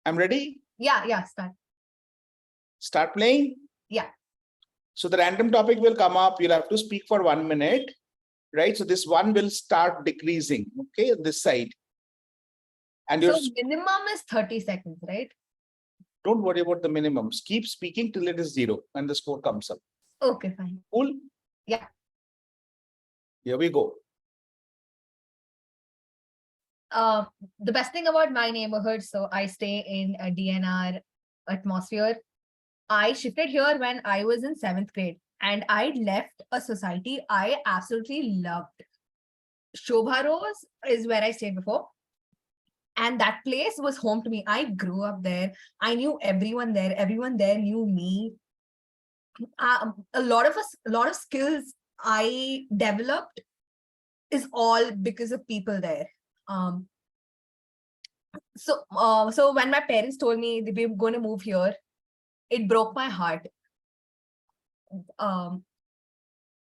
I'm ready? Yeah, start. Start playing? Yeah. So the random topic will come up. You'll have to speak for 1 minute, right? So this one will start decreasing, okay, on this side. And so minimum is 30 seconds, right? Don't worry about the minimums. Keep speaking till it is 0 and the score comes up. Okay, fine. Cool? Yeah. Here we go. The best thing about my neighborhood, so I stay in a DNR atmosphere. I shifted here when I was in 7th grade and I left a society I absolutely loved. Shobha Rose is where I stayed before. And that place was home to me. I grew up there. I knew everyone there. Everyone there knew me. A lot of skills I developed is all because of people there. So when my parents told me that we were going to move here, it broke my heart.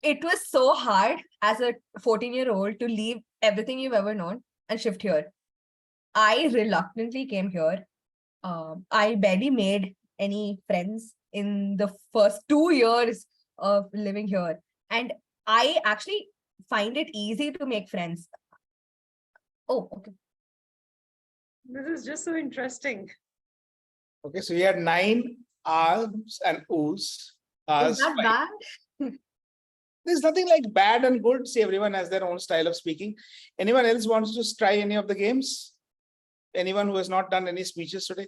It was so hard as a 14-year-old to leave everything you've ever known and shift here. I reluctantly came here. I barely made any friends in the first 2 years of living here. And I actually find it easy to make friends. Oh, okay. This is just so interesting. Okay, so you had 9 R's and O's. Is that bad? There's nothing like bad and good. See, everyone has their own style of speaking. Anyone else wants to try any of the games? Anyone who has not done any speeches today?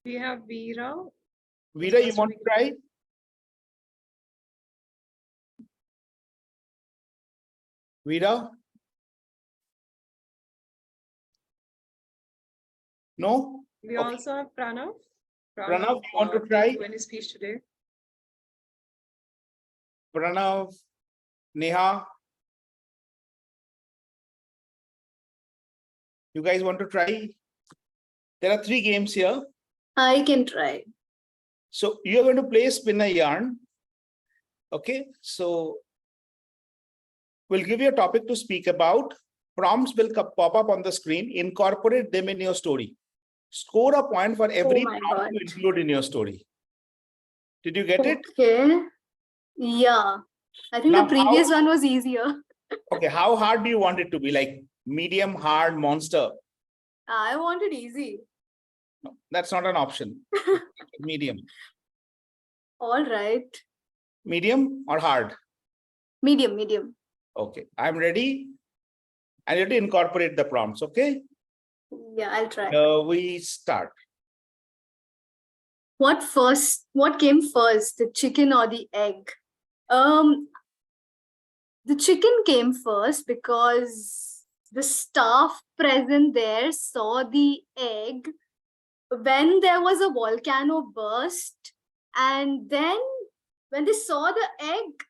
We have Veera. Veera, you want to try? Veera? No? We also have Pranav. Pranav, you want to try? Any speech today? Pranav, Neha. You guys want to try? There are 3 games here. I can try. So you're going to play spin a yarn. Okay, so We'll give you a topic to speak about. Prompts will pop up on the screen. Incorporate them in your story. Score a point for every my prompt God. you include in your story. Did you get it? Okay. Yeah. I think Now, the previous one was easier. Okay, how hard do you want it to be? Like medium, hard, monster? I want it easy. No, that's not an option. Medium. All right. Medium or hard? Medium, medium. Okay, I'm ready. And you have to incorporate the prompts, okay? Yeah, I'll try. We start. What came first, the chicken or the egg? The chicken came first because the staff present there saw the egg when there was a volcano burst, and then when they saw the egg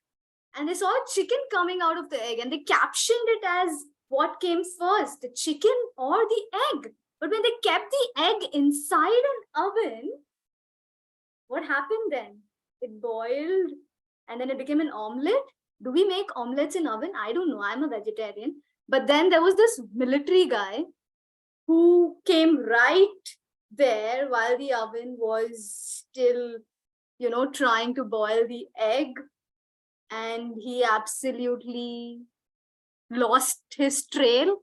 and they saw a chicken coming out of the egg, and they captioned it as what came first, the chicken or the egg. But when they kept the egg inside an oven, what happened then? It boiled and then it became an omelette. Do we make omelets in oven? I don't know. I'm a vegetarian. But then there was this military guy who came right there while the oven was still, trying to boil the egg. And he absolutely lost his trail.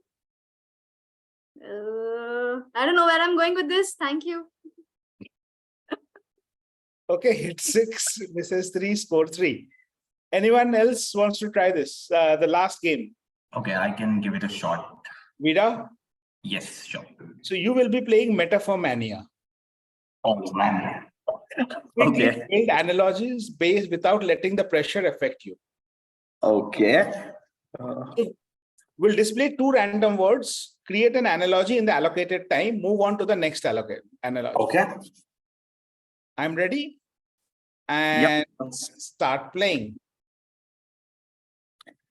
I don't know where I'm going with this. Thank you. Okay, hit 6. This is 3, score 3. Anyone else wants to try this? The last game. Okay, I can give it a shot. Vida? Yes, sure. So you will be playing Metaphor Mania. Oh, man. Quickly Okay. build analogies based without letting the pressure affect you. Okay. We'll display 2 random words, create an analogy in the allocated time, move on to the next allocated analogy. Okay. I'm ready. And start playing.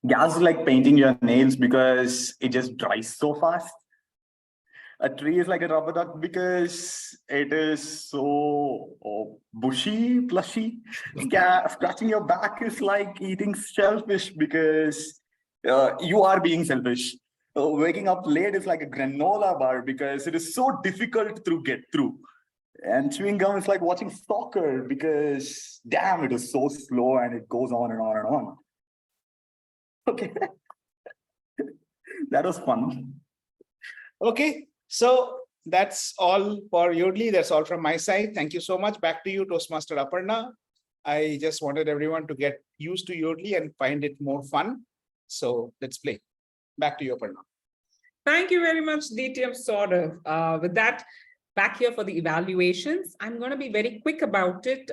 Gas is like painting your nails because it just dries so fast. A tree is like a rubber duck because it is so bushy, plushy. Scratching your back is like eating shellfish because you are being selfish. Waking up late is like a granola bar because it is so difficult to get through. And chewing gum is like watching soccer because, damn, it is so slow and it goes on and on and on. Okay. That was fun. Okay, so that's all for Yodlee. That's all from my side. Thank you so much. Back to you, Toastmaster Aparna. I just wanted everyone to get used to Yodlee and find it more fun. So let's play. Back to you, Aparna. Thank you very much, DTM Saurav. With that, back here for the evaluations. I'm going to be very quick about it.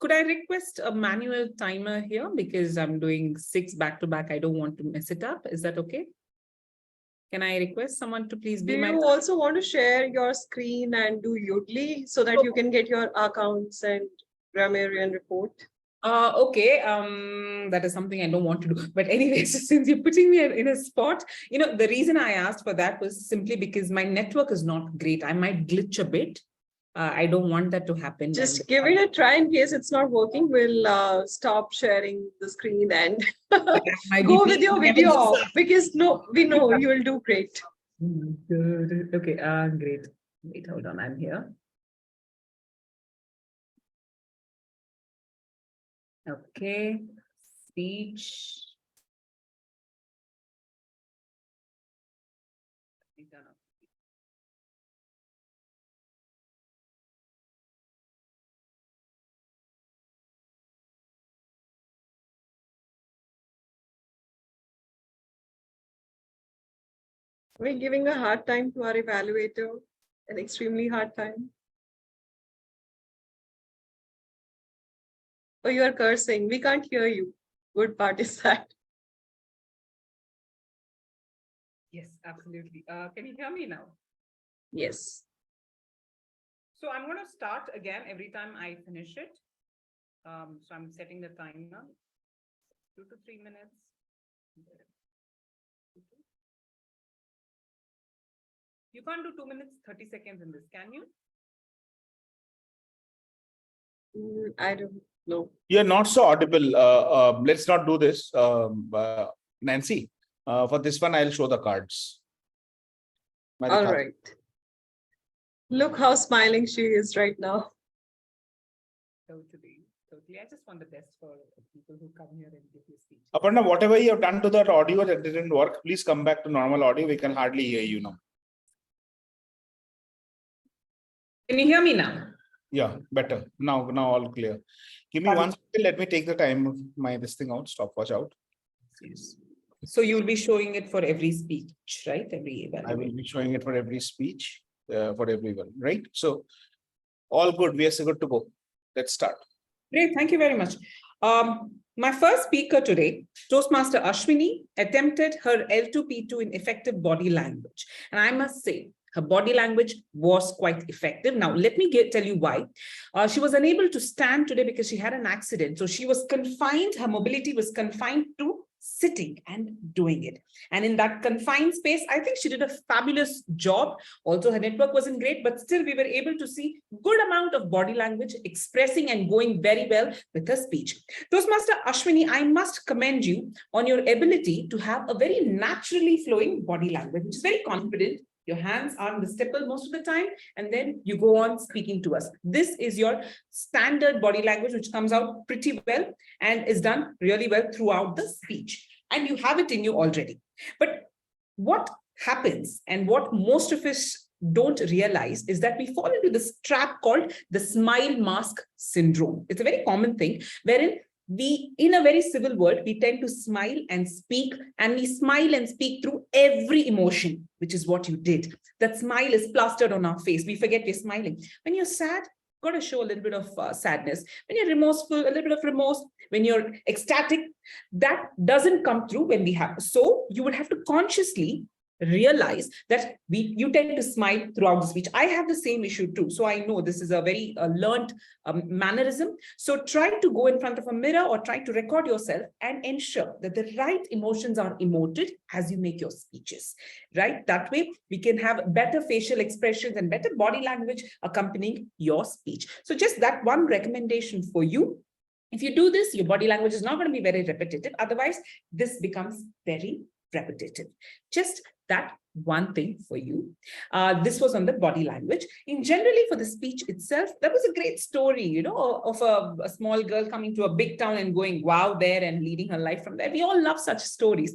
Could I request a manual timer here because I'm doing 6 back-to-back. I don't want to mess it up. Is that okay? Can I request someone to please be Do my... you also want to share your screen and do Yodlee so that you can get your accounts and grammarian report? Okay, that is something I don't want to do. But anyways, since you're putting me in a spot, the reason I asked for that was simply because my network is not great. I might glitch a bit. I don't want that to happen. Just give it a try in case it's not working. We'll stop sharing the screen and go with your video off because we know you will do great. Good. Okay, great. Wait, hold on, I'm here. Okay, speech. We're giving a hard time to our evaluator, an extremely hard time. Oh, you are cursing. We can't hear you. Good part is that. Yes, absolutely. Can you hear me now? Yes. So I'm going to start again every time I finish it. So I'm setting the timer, 2 to 3 minutes. You can't do 2 minutes, 30 seconds in this, can you? I don't know. You're not so audible. Let's not do this. Nancy, for this one, I'll show the cards. All right. Look how smiling she is right now. Totally, totally. I just want the best for people who come here and give you speech. Aparna, whatever you have done to that audio that didn't work, please come back to normal audio. We can hardly hear you now. Can you hear me now? Yeah, better. Now all clear. Give me one second. Let me take the time of this thing out. Stopwatch out. Yes. So you'll be showing it for every speech, right? Every I evaluation. will be showing it for every speech, for everyone, right? So all good. We are good to go. Let's start. Great, thank you very much. My first speaker today, Toastmaster Ashwini, attempted her L2P2 in effective body language. And I must say, her body language was quite effective. Now, let me tell you why. She was unable to stand today because she had an accident. So she was confined, her mobility was confined to sitting and doing it. And in that confined space, I think she did a fabulous job. Also, her network wasn't great, but still we were able to see good amount of body language expressing and going very well with her speech. Toastmaster Ashwini, I must commend you on your ability to have a very naturally flowing body language, which is very confident. Your hands are on the stipple most of the time, and then you go on speaking to us. This is your standard body language, which comes out pretty well and is done really well throughout the speech. And you have it in you already. But what happens and what most of us don't realize is that we fall into this trap called the smile mask syndrome. It's a very common thing wherein we, in a very civil world, we tend to smile and speak, and we smile and speak through every emotion, which is what you did. That smile is plastered on our face. We forget we're smiling. When you're sad, got to show a little bit of sadness. When you're remorseful, a little bit of remorse. When you're ecstatic, that doesn't come through when we have. So you would have to consciously realize that you tend to smile throughout the speech. I have the same issue too. So I know this is a very learned mannerism. So try to go in front of a mirror or try to record yourself and ensure that the right emotions are emoted as you make your speeches, right? That way we can have better facial expressions and better body language accompanying your speech. So just that one recommendation for you. If you do this, your body language is not going to be very repetitive. Otherwise, this becomes very repetitive. Just that one thing for you. This was on the body language. In generally for the speech itself, that was a great story, you know, of a small girl coming to a big town and going wow there and leading her life from there. We all love such stories.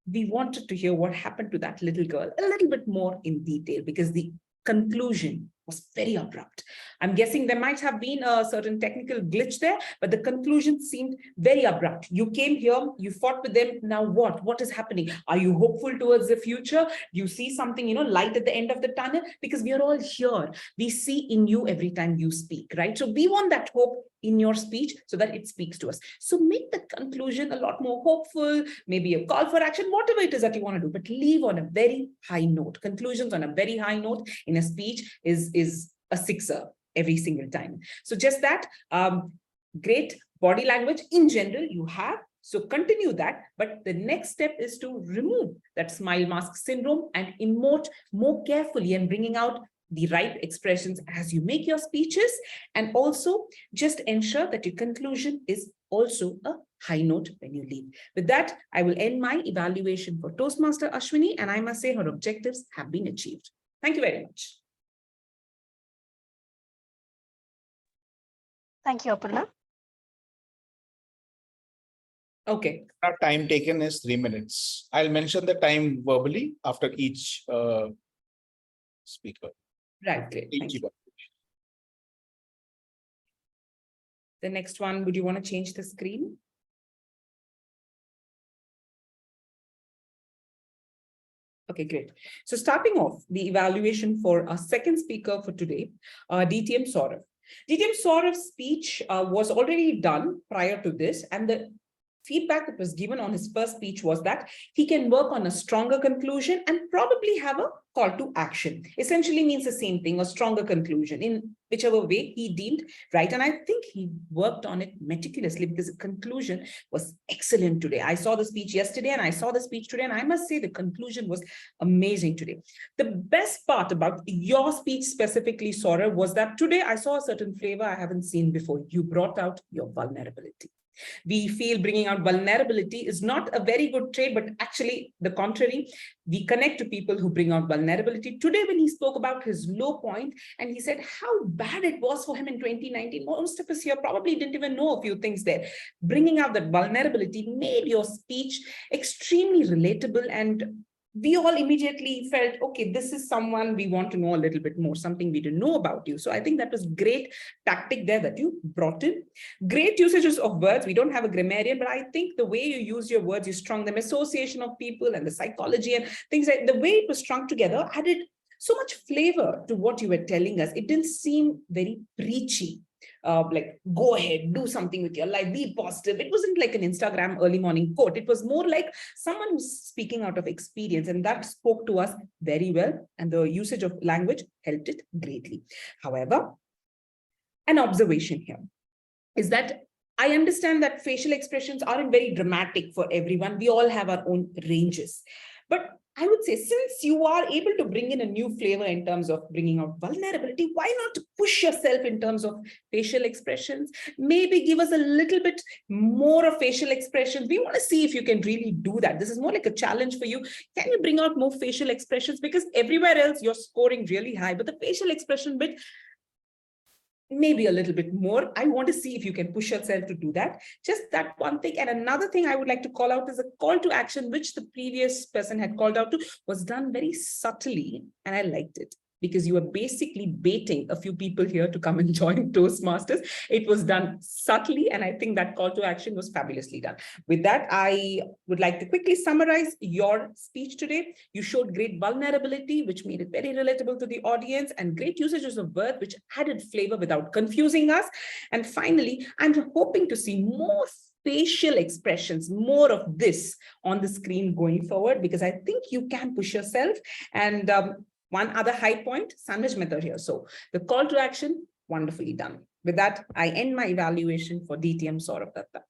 We wanted to hear what happened to that little girl a little bit more in detail because the conclusion was very abrupt. I'm guessing there might have been a certain technical glitch there, but the conclusion seemed very abrupt. You came here, you fought with them. Now what? What is happening? Are you hopeful towards the future? Do you see something, you know, light at the end of the tunnel? Because we are all here. We see in you every time you speak, right? So we want that hope in your speech so that it speaks to us. So make the conclusion a lot more hopeful, maybe a call for action, whatever it is that you want to do, but leave on a very high note. Conclusions on a very high note in a speech is a sixer every single time. So just that, great body language in general you have. So continue that, but the next step is to remove that smile mask syndrome and emote more carefully and bringing out the right expressions as you make your speeches, and also just ensure that your conclusion is also a high note when you leave. With that, I will end my evaluation for Toastmaster Ashwini, and I must say her objectives have been achieved. Thank you very much. Thank you, Aparna. Okay. Our time taken is 3 minutes. I'll mention the time verbally after each speaker. Right, great. Thank you. The next one, would you want to change the screen? Okay, great. So starting off the evaluation for our second speaker for today, DTM Saurav. DTM Saurav's speech was already done prior to this, and the feedback that was given on his first speech was that he can work on a stronger conclusion and probably have a call to action. Essentially means the same thing, a stronger conclusion in whichever way he deemed right. And I think he worked on it meticulously because the conclusion was excellent today. I saw the speech yesterday and I saw the speech today, and I must say the conclusion was amazing today. The best part about your speech specifically, Saurav, was that today I saw a certain flavor I haven't seen before. You brought out your vulnerability. We feel bringing out vulnerability is not a very good trait, but actually the contrary. We connect to people who bring out vulnerability. Today, when he spoke about his low point and he said how bad it was for him in 2019, most of us here probably didn't even know a few things there. Bringing out that vulnerability made your speech extremely relatable, and we all immediately felt, okay, this is someone we want to know a little bit more, something we didn't know about you. So I think that was great tactic there that you brought in. Great usages of words. We don't have a grammarian, but I think the way you use your words, you strung them, association of people and the psychology and things like the way it was strung together added so much flavor to what you were telling us. It didn't seem very preachy. Like, go ahead, do something with your life, be positive. It wasn't like an Instagram early morning quote. It was more like someone who's speaking out of experience, and that spoke to us very well. And the usage of language helped it greatly. However, an observation here is that I understand that facial expressions aren't very dramatic for everyone. We all have our own ranges. But I would say, since you are able to bring in a new flavor in terms of bringing out vulnerability, why not push yourself in terms of facial expressions? Maybe give us a little bit more of facial expressions. We want to see if you can really do that. This is more like a challenge for you. Can you bring out more facial expressions? Because everywhere else you're scoring really high, but the facial expression bit, maybe a little bit more. I want to see if you can push yourself to do that. Just that one thing. And another thing I would like to call out is a call to action, which the previous person had called out to, was done very subtly. And I liked it, because you were basically baiting a few people here to come and join Toastmasters. It was done subtly, and I think that call to action was fabulously done. With that, I would like to quickly summarize your speech today. You showed great vulnerability, which made it very relatable to the audience, and great usages of words, which added flavor without confusing us. And finally, I'm hoping to see more facial expressions, more of this on the screen going forward, because I think you can push yourself. And one other high point, sandwich method here. So the call to action, wonderfully done. With that, I end my evaluation for DTM Saurabh Datta.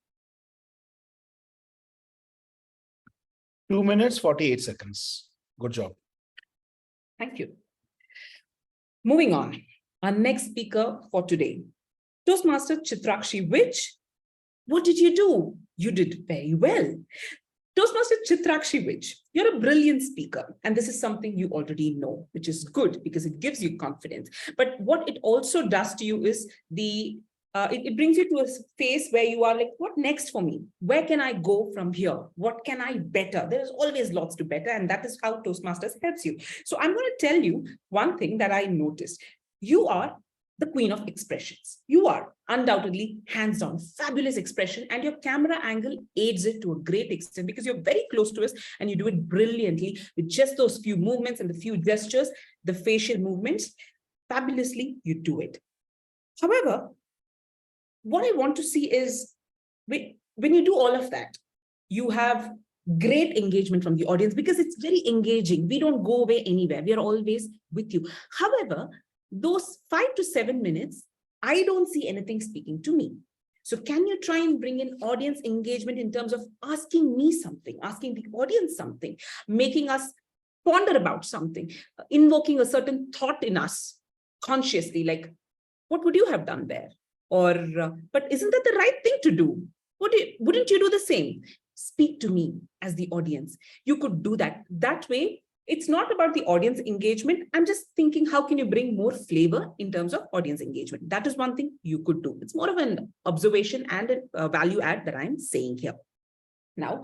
2 minutes, 48 seconds. Good job. Thank you. Moving on, our next speaker for today, Toastmaster Chitrakshi, what did you do? You did very well. Toastmaster Chitrakshi, you're a brilliant speaker, and this is something you already know, which is good because it gives you confidence. But what it also does to you is it brings you to a phase where you are like, what next for me? Where can I go from here? What can I better? There is always lots to better, and that is how Toastmasters helps you. So I'm going to tell you one thing that I noticed. You are the queen of expressions. You are undoubtedly hands-on, fabulous expression, and your camera angle aids it to a great extent because you're very close to us and you do it brilliantly with just those few movements and the few gestures, the facial movements. Fabulously, you do it. However, what I want to see is when you do all of that, you have great engagement from the audience because it's very engaging. We don't go away anywhere. We are always with you. However, those 5 to 7 minutes, I don't see anything speaking to me. So can you try and bring in audience engagement in terms of asking me something, asking the audience something, making us ponder about something, invoking a certain thought in us consciously, like, what would you have done there? Or, but isn't that the right thing to do? Wouldn't you do the same? Speak to me as the audience. You could do that. That way, it's not about the audience engagement. I'm just thinking, how can you bring more flavor in terms of audience engagement? That is one thing you could do. It's more of an observation and a value add that I'm saying here. Now,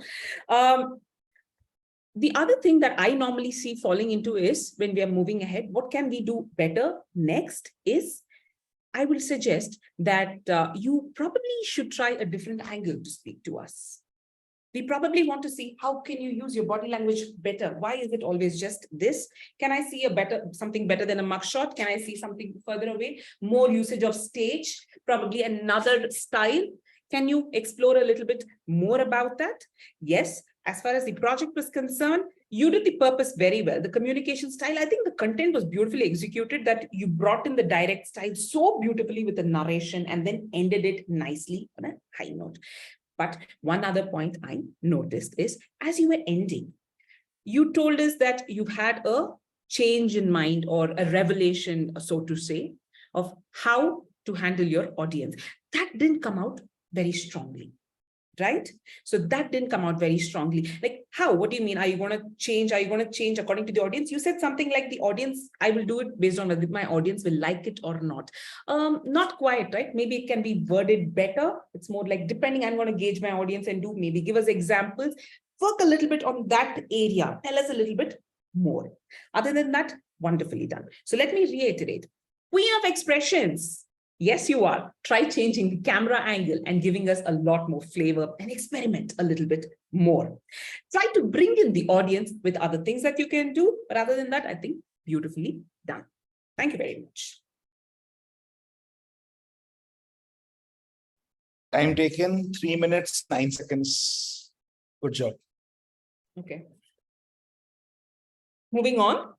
the other thing that I normally see falling into is when we are moving ahead, what can we do better next is, I will suggest that you probably should try a different angle to speak to us. We probably want to see how can you use your body language better? Why is it always just this? Can I see something better than a mugshot? Can I see something further away? More usage of stage, probably another style. Can you explore a little bit more about that? Yes, as far as the project was concerned, you did the purpose very well. The communication style, I think the content was beautifully executed, that you brought in the direct style so beautifully with the narration and then ended it nicely on a high note. But one other point I noticed is, as you were ending, you told us that you've had a change in mind or a revelation, so to say, of how to handle your audience. That didn't come out very strongly. right? So that didn't come out very strongly. Like how? What do you mean? Are you going to change? Are you going to change according to the audience? You said something like the audience, I will do it based on whether my audience will like it or not. Not quite, right? Maybe it can be worded better. It's more like depending, I'm going to gauge my audience and do maybe give us examples, work a little bit on that area. Tell us a little bit more. Other than that, wonderfully done. So let me reiterate. Queen of expressions. Yes, you are. Try changing the camera angle and giving us a lot more flavor and experiment a little bit more. Try to bring in the audience with other things that you can do. But other than that, I think beautifully done. Thank you very much. Time taken, 3 minutes, 9 seconds. Good job. Okay. Moving on.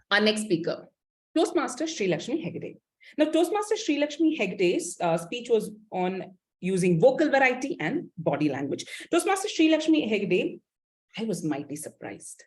Our next speaker, Toastmaster Sri Lakshmi Hegde. Now, Toastmaster Sri Lakshmi Hegde's speech was on using vocal variety and body language. Toastmaster Sri Lakshmi Hegde, I was mighty surprised.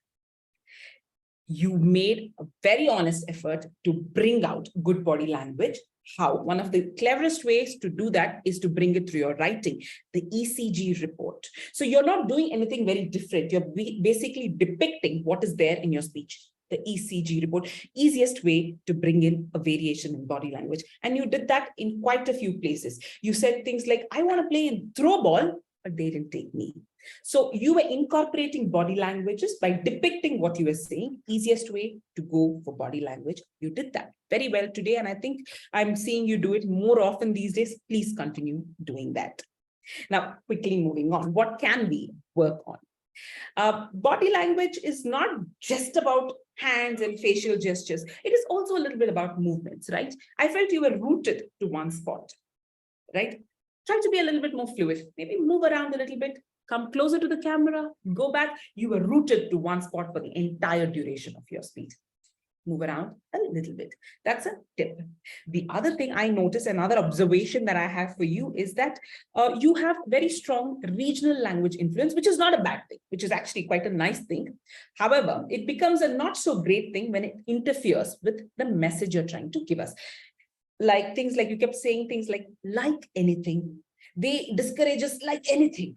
You made a very honest effort to bring out good body language. How? One of the cleverest ways to do that is to bring it through your writing, the ECG report. So you're not doing anything very different. You're basically depicting what is there in your speech. The ECG report, easiest way to bring in a variation in body language. And you did that in quite a few places. You said things like, I want to play in throw ball, but they didn't take me. So you were incorporating body languages by depicting what you were saying. Easiest way to go for body language. You did that very well today. And I think I'm seeing you do it more often these days. Please continue doing that. Now, quickly moving on. What can we work on? Body language is not just about hands and facial gestures. It is also a little bit about movements, right? I felt you were rooted to one spot, right? Try to be a little bit more fluid. Maybe move around a little bit, come closer to the camera, go back. You were rooted to one spot for the entire duration of your speech. Move around a little bit. That's a tip. The other thing I noticed, another observation that I have for you is that you have very strong regional language influence, which is not a bad thing, which is actually quite a nice thing. However, it becomes a not so great thing when it interferes with the message you're trying to give us. Like things like you kept saying things like anything. They discourage us like anything.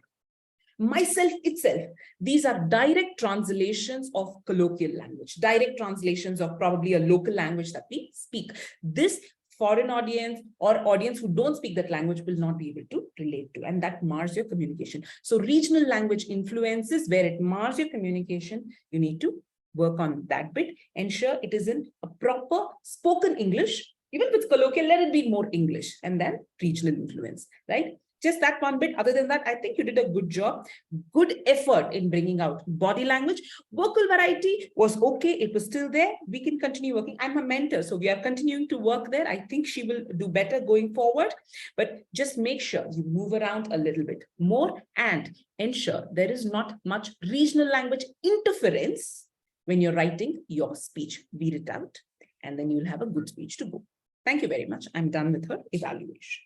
Myself itself. These are direct translations of colloquial language, direct translations of probably a local language that we speak. This foreign audience or audience who don't speak that language will not be able to relate to, and that mars your communication. So regional language influences where it mars your communication, you need to work on that bit. Ensure it is in a proper spoken English. Even if it's colloquial, let it be more English, and then regional influence, right? Just that one bit. Other than that, I think you did a good job. Good effort in bringing out body language. Vocal variety was okay. It was still there. We can continue working. I'm a mentor, so we are continuing to work there. I think she will do better going forward. But just make sure you move around a little bit more and ensure there is not much regional language interference when you're writing your speech. Read it out, and then you'll have a good speech to go. Thank you very much. I'm done with her evaluation.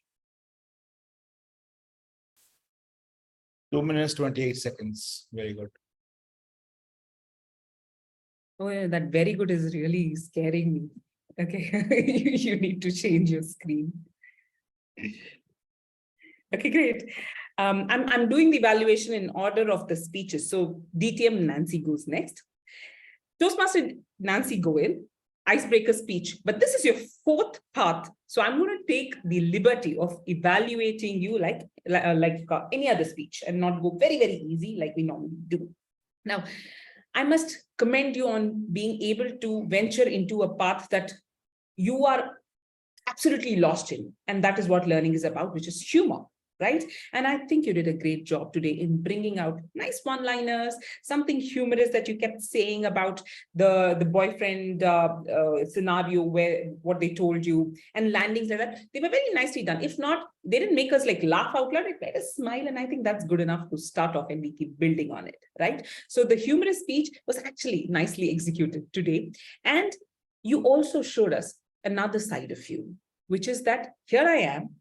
2 minutes, 28 seconds. Very good. Oh, yeah, that very good is really scaring me. Okay, you need to change your screen. Okay, great. I'm doing the evaluation in order of the speeches. So DTM Nancy goes next. Toastmaster Nancy Goel, icebreaker speech, but this is your fourth path. So I'm going to take the liberty of evaluating you like any other speech and not go very, very easy like we normally do. Now, I must commend you on being able to venture into a path that you are absolutely lost in. And that is what learning is about, which is humor. Right? And I think you did a great job today in bringing out nice one-liners, something humorous that you kept saying about the boyfriend scenario where what they told you and landings like that. They were very nicely done. If not, they didn't make us like laugh out loud. It made us smile. And I think that's good enough to start off and we keep building on it. Right? So the humorous speech was actually nicely executed today. And you also showed us another side of you, which is that here I am.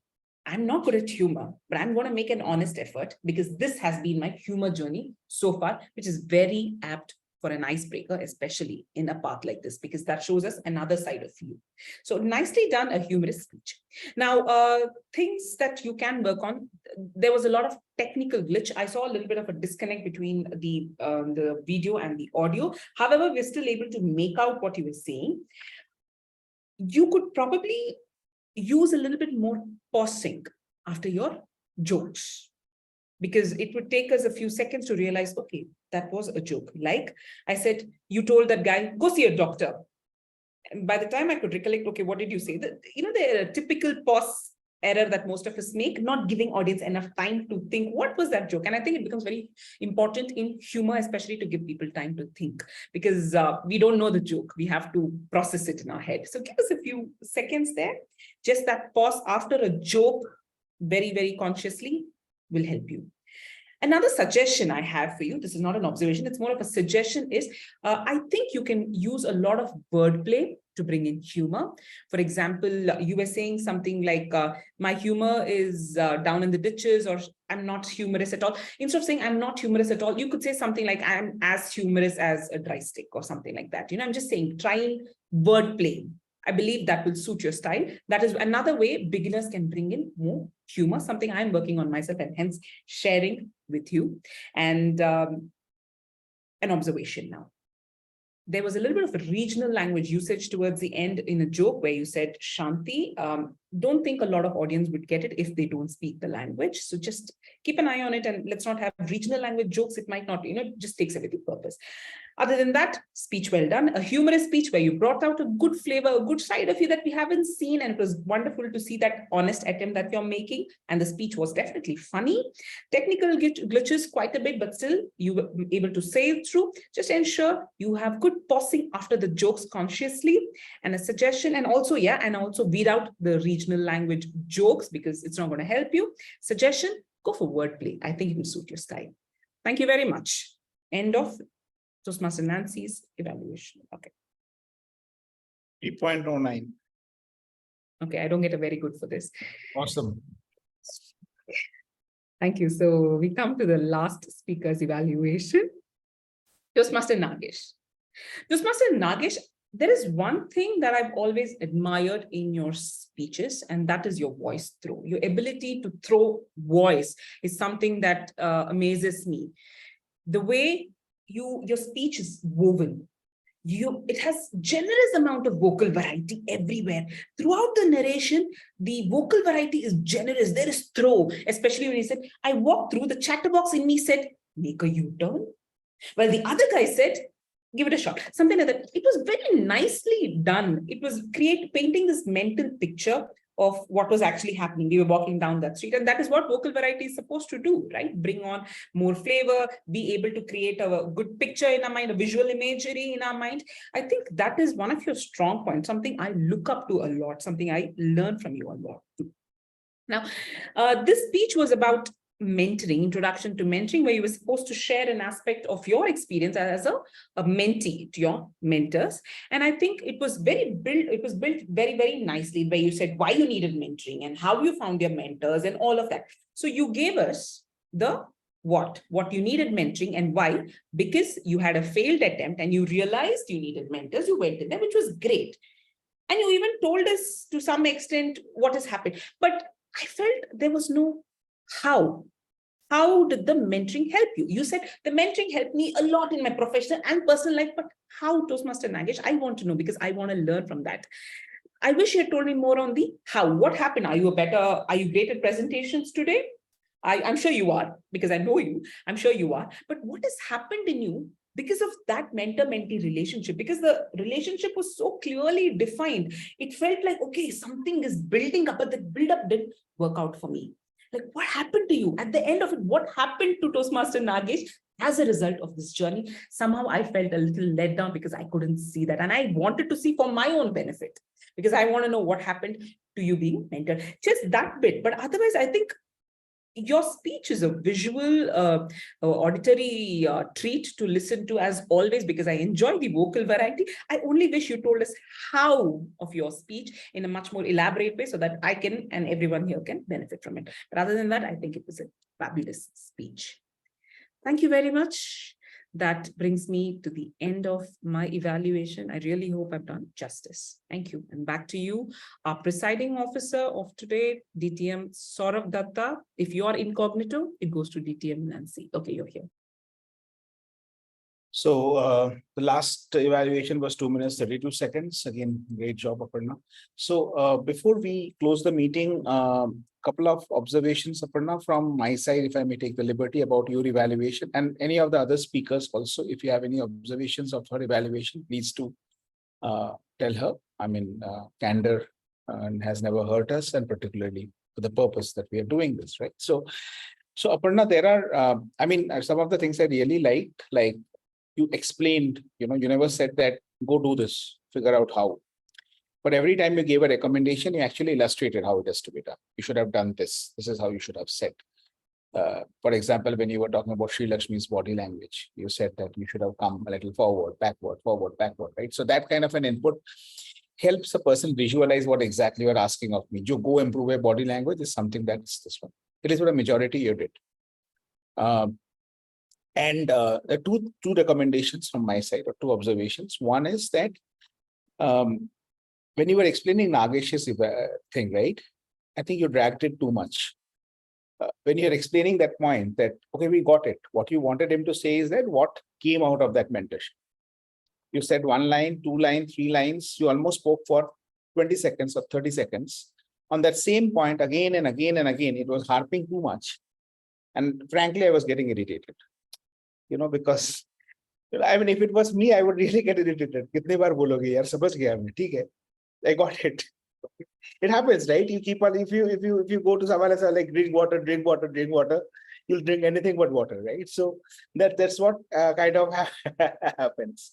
I'm not good at humor, but I'm going to make an honest effort because this has been my humor journey so far, which is very apt for an icebreaker, especially in a path like this, because that shows us another side of you. So nicely done, a humorous speech. Now, things that you can work on. There was a lot of technical glitch. I saw a little bit of a disconnect between the video and the audio. However, we're still able to make out what you were saying. You could probably use a little bit more pausing after your jokes, because it would take us a few seconds to realize, okay, that was a joke. Like I said, you told that guy, go see a doctor. And by the time I could recollect, okay, what did you say? The typical pause error that most of us make, not giving audience enough time to think, what was that joke? And I think it becomes very important in humor, especially to give people time to think, because we don't know the joke. We have to process it in our head. So give us a few seconds there. Just that pause after a joke, very, very consciously, will help you. Another suggestion I have for you, this is not an observation, it's more of a suggestion, is I think you can use a lot of wordplay to bring in humor. For example, you were saying something like, my humor is down in the ditches, or I'm not humorous at all. Instead of saying I'm not humorous at all, you could say something like I'm as humorous as a dry stick or something like that. I'm just saying, trying wordplay. I believe that will suit your style. That is another way beginners can bring in more humor, something I'm working on myself and hence sharing with you. And an observation now. There was a little bit of a regional language usage towards the end in a joke where you said Shanti. Don't think a lot of audience would get it if they don't speak the language. So just keep an eye on it, and let's not have regional language jokes. It might not, just takes away the purpose. Other than that, speech well done. A humorous speech where you brought out a good flavor, a good side of you that we haven't seen. And it was wonderful to see that honest attempt that you're making. And the speech was definitely funny. Technical glitches quite a bit, but still you were able to say it through. Just ensure you have good pausing after the jokes consciously. And a suggestion, and also weed out the regional language jokes because it's not going to help you. Suggestion, go for wordplay. I think it will suit your style. Thank you very much. End of Toastmaster Nancy's evaluation. Okay. 3.09. Okay, I don't get a very good for this. Awesome. Thank you. So we come to the last speaker's evaluation. Toastmaster Nagesh. Toastmaster Nagesh, there is one thing that I've always admired in your speeches, and that is your voice throw. Your ability to throw voice is something that amazes me. The way your speech is woven. It has generous amount of vocal variety everywhere. Throughout the narration, the vocal variety is generous. There is throw, especially when he said, I walked through, the chatterbox in me said, make a U-turn. Well, the other guy said, give it a shot. Something like that. It was very nicely done. It was painting this mental picture of what was actually happening. We were walking down that street, and that is what vocal variety is supposed to do, right? Bring on more flavor, be able to create a good picture in our mind, a visual imagery in our mind. I think that is one of your strong points, something I look up to a lot, something I learn from you a lot too. Now, this speech was about mentoring, introduction to mentoring, where you were supposed to share an aspect of your experience as a mentee to your mentors. And I think it was built very, very nicely, where you said why you needed mentoring and how you found your mentors and all of that. So you gave us the what you needed mentoring and why, because you had a failed attempt and you realized you needed mentors, you went in there, which was great. And you even told us to some extent what has happened, but I felt there was no how. How did the mentoring help you? You said the mentoring helped me a lot in my professional and personal life, but how, Toastmaster Nagesh? I want to know, because I want to learn from that. I wish you had told me more on the how. What happened? Are you great at presentations today? I'm sure you are, because I know you. I'm sure you are. But what has happened in you because of that mentor-mentee relationship? Because the relationship was so clearly defined. It felt like, okay, something is building up, but the build-up didn't work out for me. Like, what happened to you? At the end of it, what happened to Toastmaster Nagesh as a result of this journey? Somehow I felt a little let down because I couldn't see that. And I wanted to see for my own benefit, because I want to know what happened to you being mentored. Just that bit. But otherwise, I think your speech is a visual, auditory treat to listen to, as always, because I enjoy the vocal variety. I only wish you told us how of your speech in a much more elaborate way so that I can and everyone here can benefit from it. But other than that, I think it was a fabulous speech. Thank you very much. That brings me to the end of my evaluation. I really hope I've done justice. Thank you. And back to you, our presiding officer of today, DTM Saurav Datta. If you are incognito, it goes to DTM Nancy. Okay, you're here. So the last evaluation was 2 minutes, 32 seconds. Again, great job, Aparna. So before we close the meeting, couple of observations, Aparna, from my side, if I may take the liberty about your evaluation, and any of the other speakers also, if you have any observations of her evaluation, please do tell her. I mean, candor has never hurt us, and particularly for the purpose that we are doing this, right? So Aparna, there are, I mean, some of the things I really liked, like you explained, you never said that, go do this, figure out how. But every time you gave a recommendation, you actually illustrated how it has to be done. You should have done this. This is how you should have said. For example, when you were talking about Sri Lakshmi's body language, you said that you should have come a little forward, backward, right? So that kind of an input helps a person visualize what exactly you're asking of me. Jo go improve your body language is something that's this one. It is what a majority you did. And the two recommendations from my side, or two observations. One is that when you were explaining Nagesh's thing, right? I think you dragged it too much. When you're explaining that point that, okay, we got it. What you wanted him to say is that what came out of that mentorship. You said 1 line, 2 lines, 3 lines. You almost spoke for 20 seconds or 30 seconds on that same point again and again and again. It was harping too much. And frankly, I was getting irritated. Because I mean, if it was me, I would really get irritated. Kitne baar bologe yaar, samajh gaya main, theek hai. I got it. It happens, right? You keep on, if you go to someone else like drink water, you'll drink anything but water, right? So that's what kind of happens.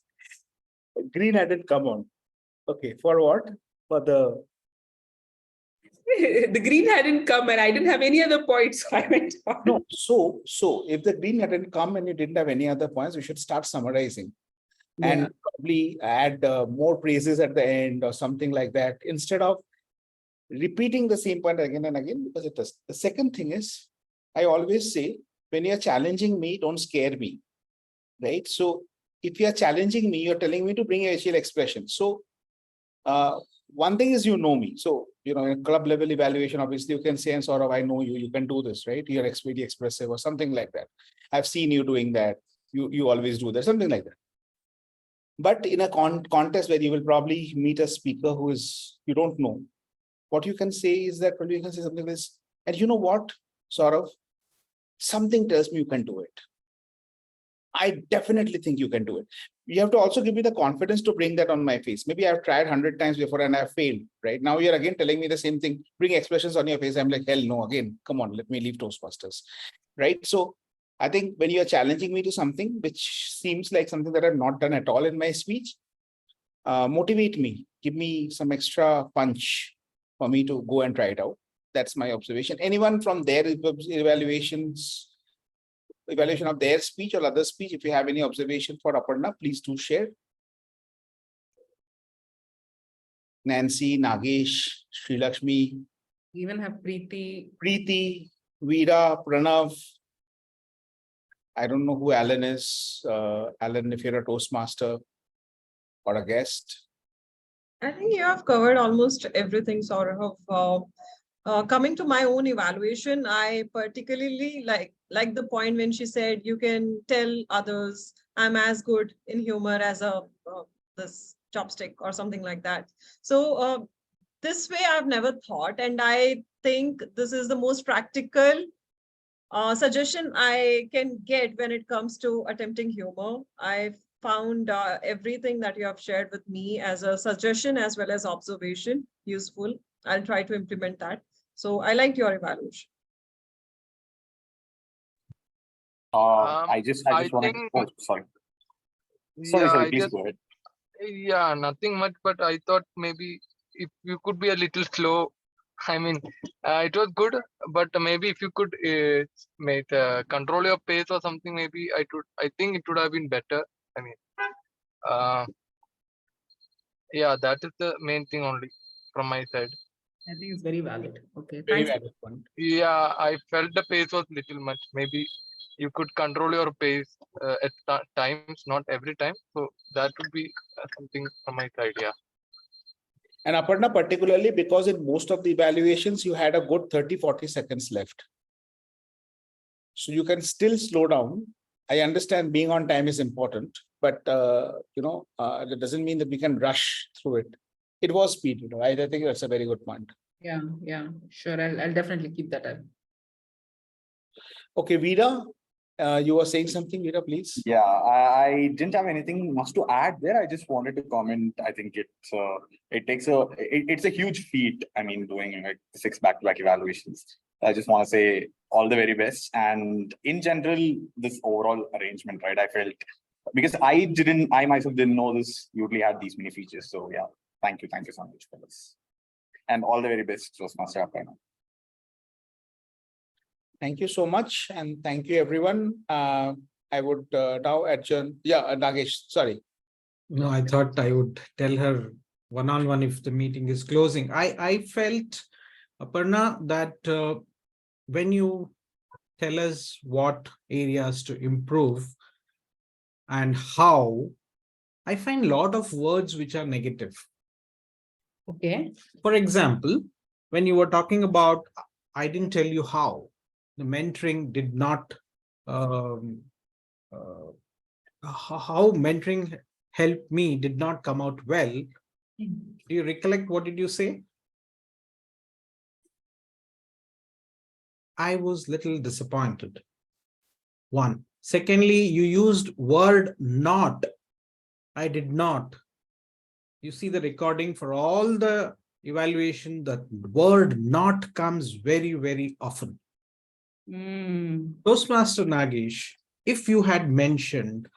Green hadn't come on. Okay, for what? For the The green hadn't come and I didn't have any other points. So I went on. No, so if the green hadn't come and you didn't have any other points, we should start summarizing and probably add more praises at the end or something like that, instead of repeating the same point again and again, because it does. The second thing is, I always say, when you're challenging me, don't scare me, right? So if you're challenging me, you're telling me to bring a facial expression. So one thing is, me. So, in club level evaluation, obviously you can say, and sort of, I know you can do this, right? You're very expressive or something like that. I've seen you doing that. You always do that, something like that. But in a contest where you will probably meet a speaker who is, you don't know, what you can say is that, probably you can say something like this, and you know what, sort of, something tells me you can do it. I definitely think you can do it. You have to also give me the confidence to bring that on my face. Maybe I've tried 100 times before and I've failed, right? Now you're again telling me the same thing, bring expressions on your face. I'm like, hell no, again, come on, let me leave Toastmasters, right? So I think when you're challenging me to something which seems like something that I've not done at all in my speech, motivate me, give me some extra punch for me to go and try it out. That's my observation. Anyone from their evaluation of their speech or other speech, if you have any observation for Aparna, please do share. Nancy, Nagesh, Sri Lakshmi. Even have Preeti, Veera, Pranav. I don't know who Alan is. Alan, if you're a Toastmaster or a guest. I think you have covered almost everything, Saurav. Coming to my own evaluation, I particularly like the point when she said you can tell others I'm as good in humor as this chopstick or something like that. So this way I've never thought, and I think this is the most practical suggestion I can get when it comes to attempting humor. I found everything that you have shared with me as a suggestion as well as observation useful. I'll try to implement that. So I liked your evaluation. I just wanted to, oh, sorry. Sorry, please go ahead. Yeah, nothing much, but I thought maybe if you could be a little slow. I mean, it was good, but maybe if you could control your pace or something, maybe I think it would have been better. I mean, yeah, that is the main thing only from my side. I think it's very valid. Okay, Very thanks. valid point. Yeah, I felt the pace was little much. Maybe you could control your pace at times, not every time. So that would be something from my side. Yeah. And Aparna, particularly because in most of the evaluations, you had a good 30-40 seconds left. So you can still slow down. I understand being on time is important, but that doesn't mean that we can rush through it. It was speed, I think that's a very good point. Yeah, sure. I'll definitely keep that up. Okay, Veera, you were saying something, Veera, please. Yeah, I didn't have anything much to add there. I just wanted to comment. I think it's a huge feat. I mean, doing like 6 back-to-back evaluations. I just want to say all the very best. And in general, this overall arrangement, right? I felt because I myself didn't know this usually had these many features. So yeah, thank you so much for this. And all the very best, Toastmaster Aparna. Thank you so much. And thank you, everyone. I would now adjourn. Yeah, Nagesh, sorry. No, I thought I would tell her one-on-one if the meeting is closing. I felt, Aparna, that when you tell us what areas to improve and how, I find a lot of words which are negative. Okay. For example, when you were talking about, I didn't tell you how, the mentoring did not, how mentoring helped me did not come out well. Do you recollect what did you say? I was little disappointed. One. Secondly, you used word not. I did not. You see the recording for all the evaluation, the word not comes very, very often. Toastmaster Nagesh, if you had mentioned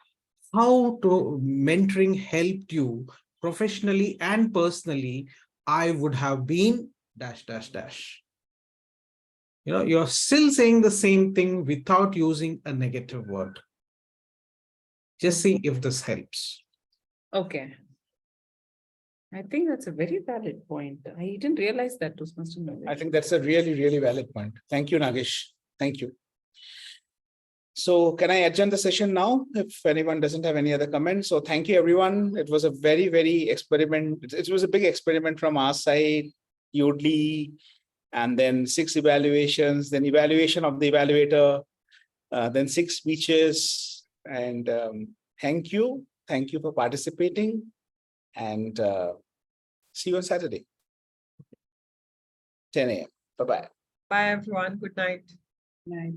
how mentoring helped you professionally and personally, I would have been ... You're still saying the same thing without using a negative word. Just see if this helps. Okay. I think that's a very valid point. I didn't realize that, Toastmaster Nagesh. I think that's a really, really valid point. Thank you, Nagesh. Thank you. So can I adjourn the session now if anyone doesn't have any other comments? So thank you, everyone. It was a very, very experiment. It was a big experiment from our side, Yodlee, and then 6 evaluations, then evaluation of the evaluator, then 6 speeches. And thank you. Thank you for participating. And see you on Saturday, 10 a.m. Bye-bye. Bye, everyone. Good night. Nice.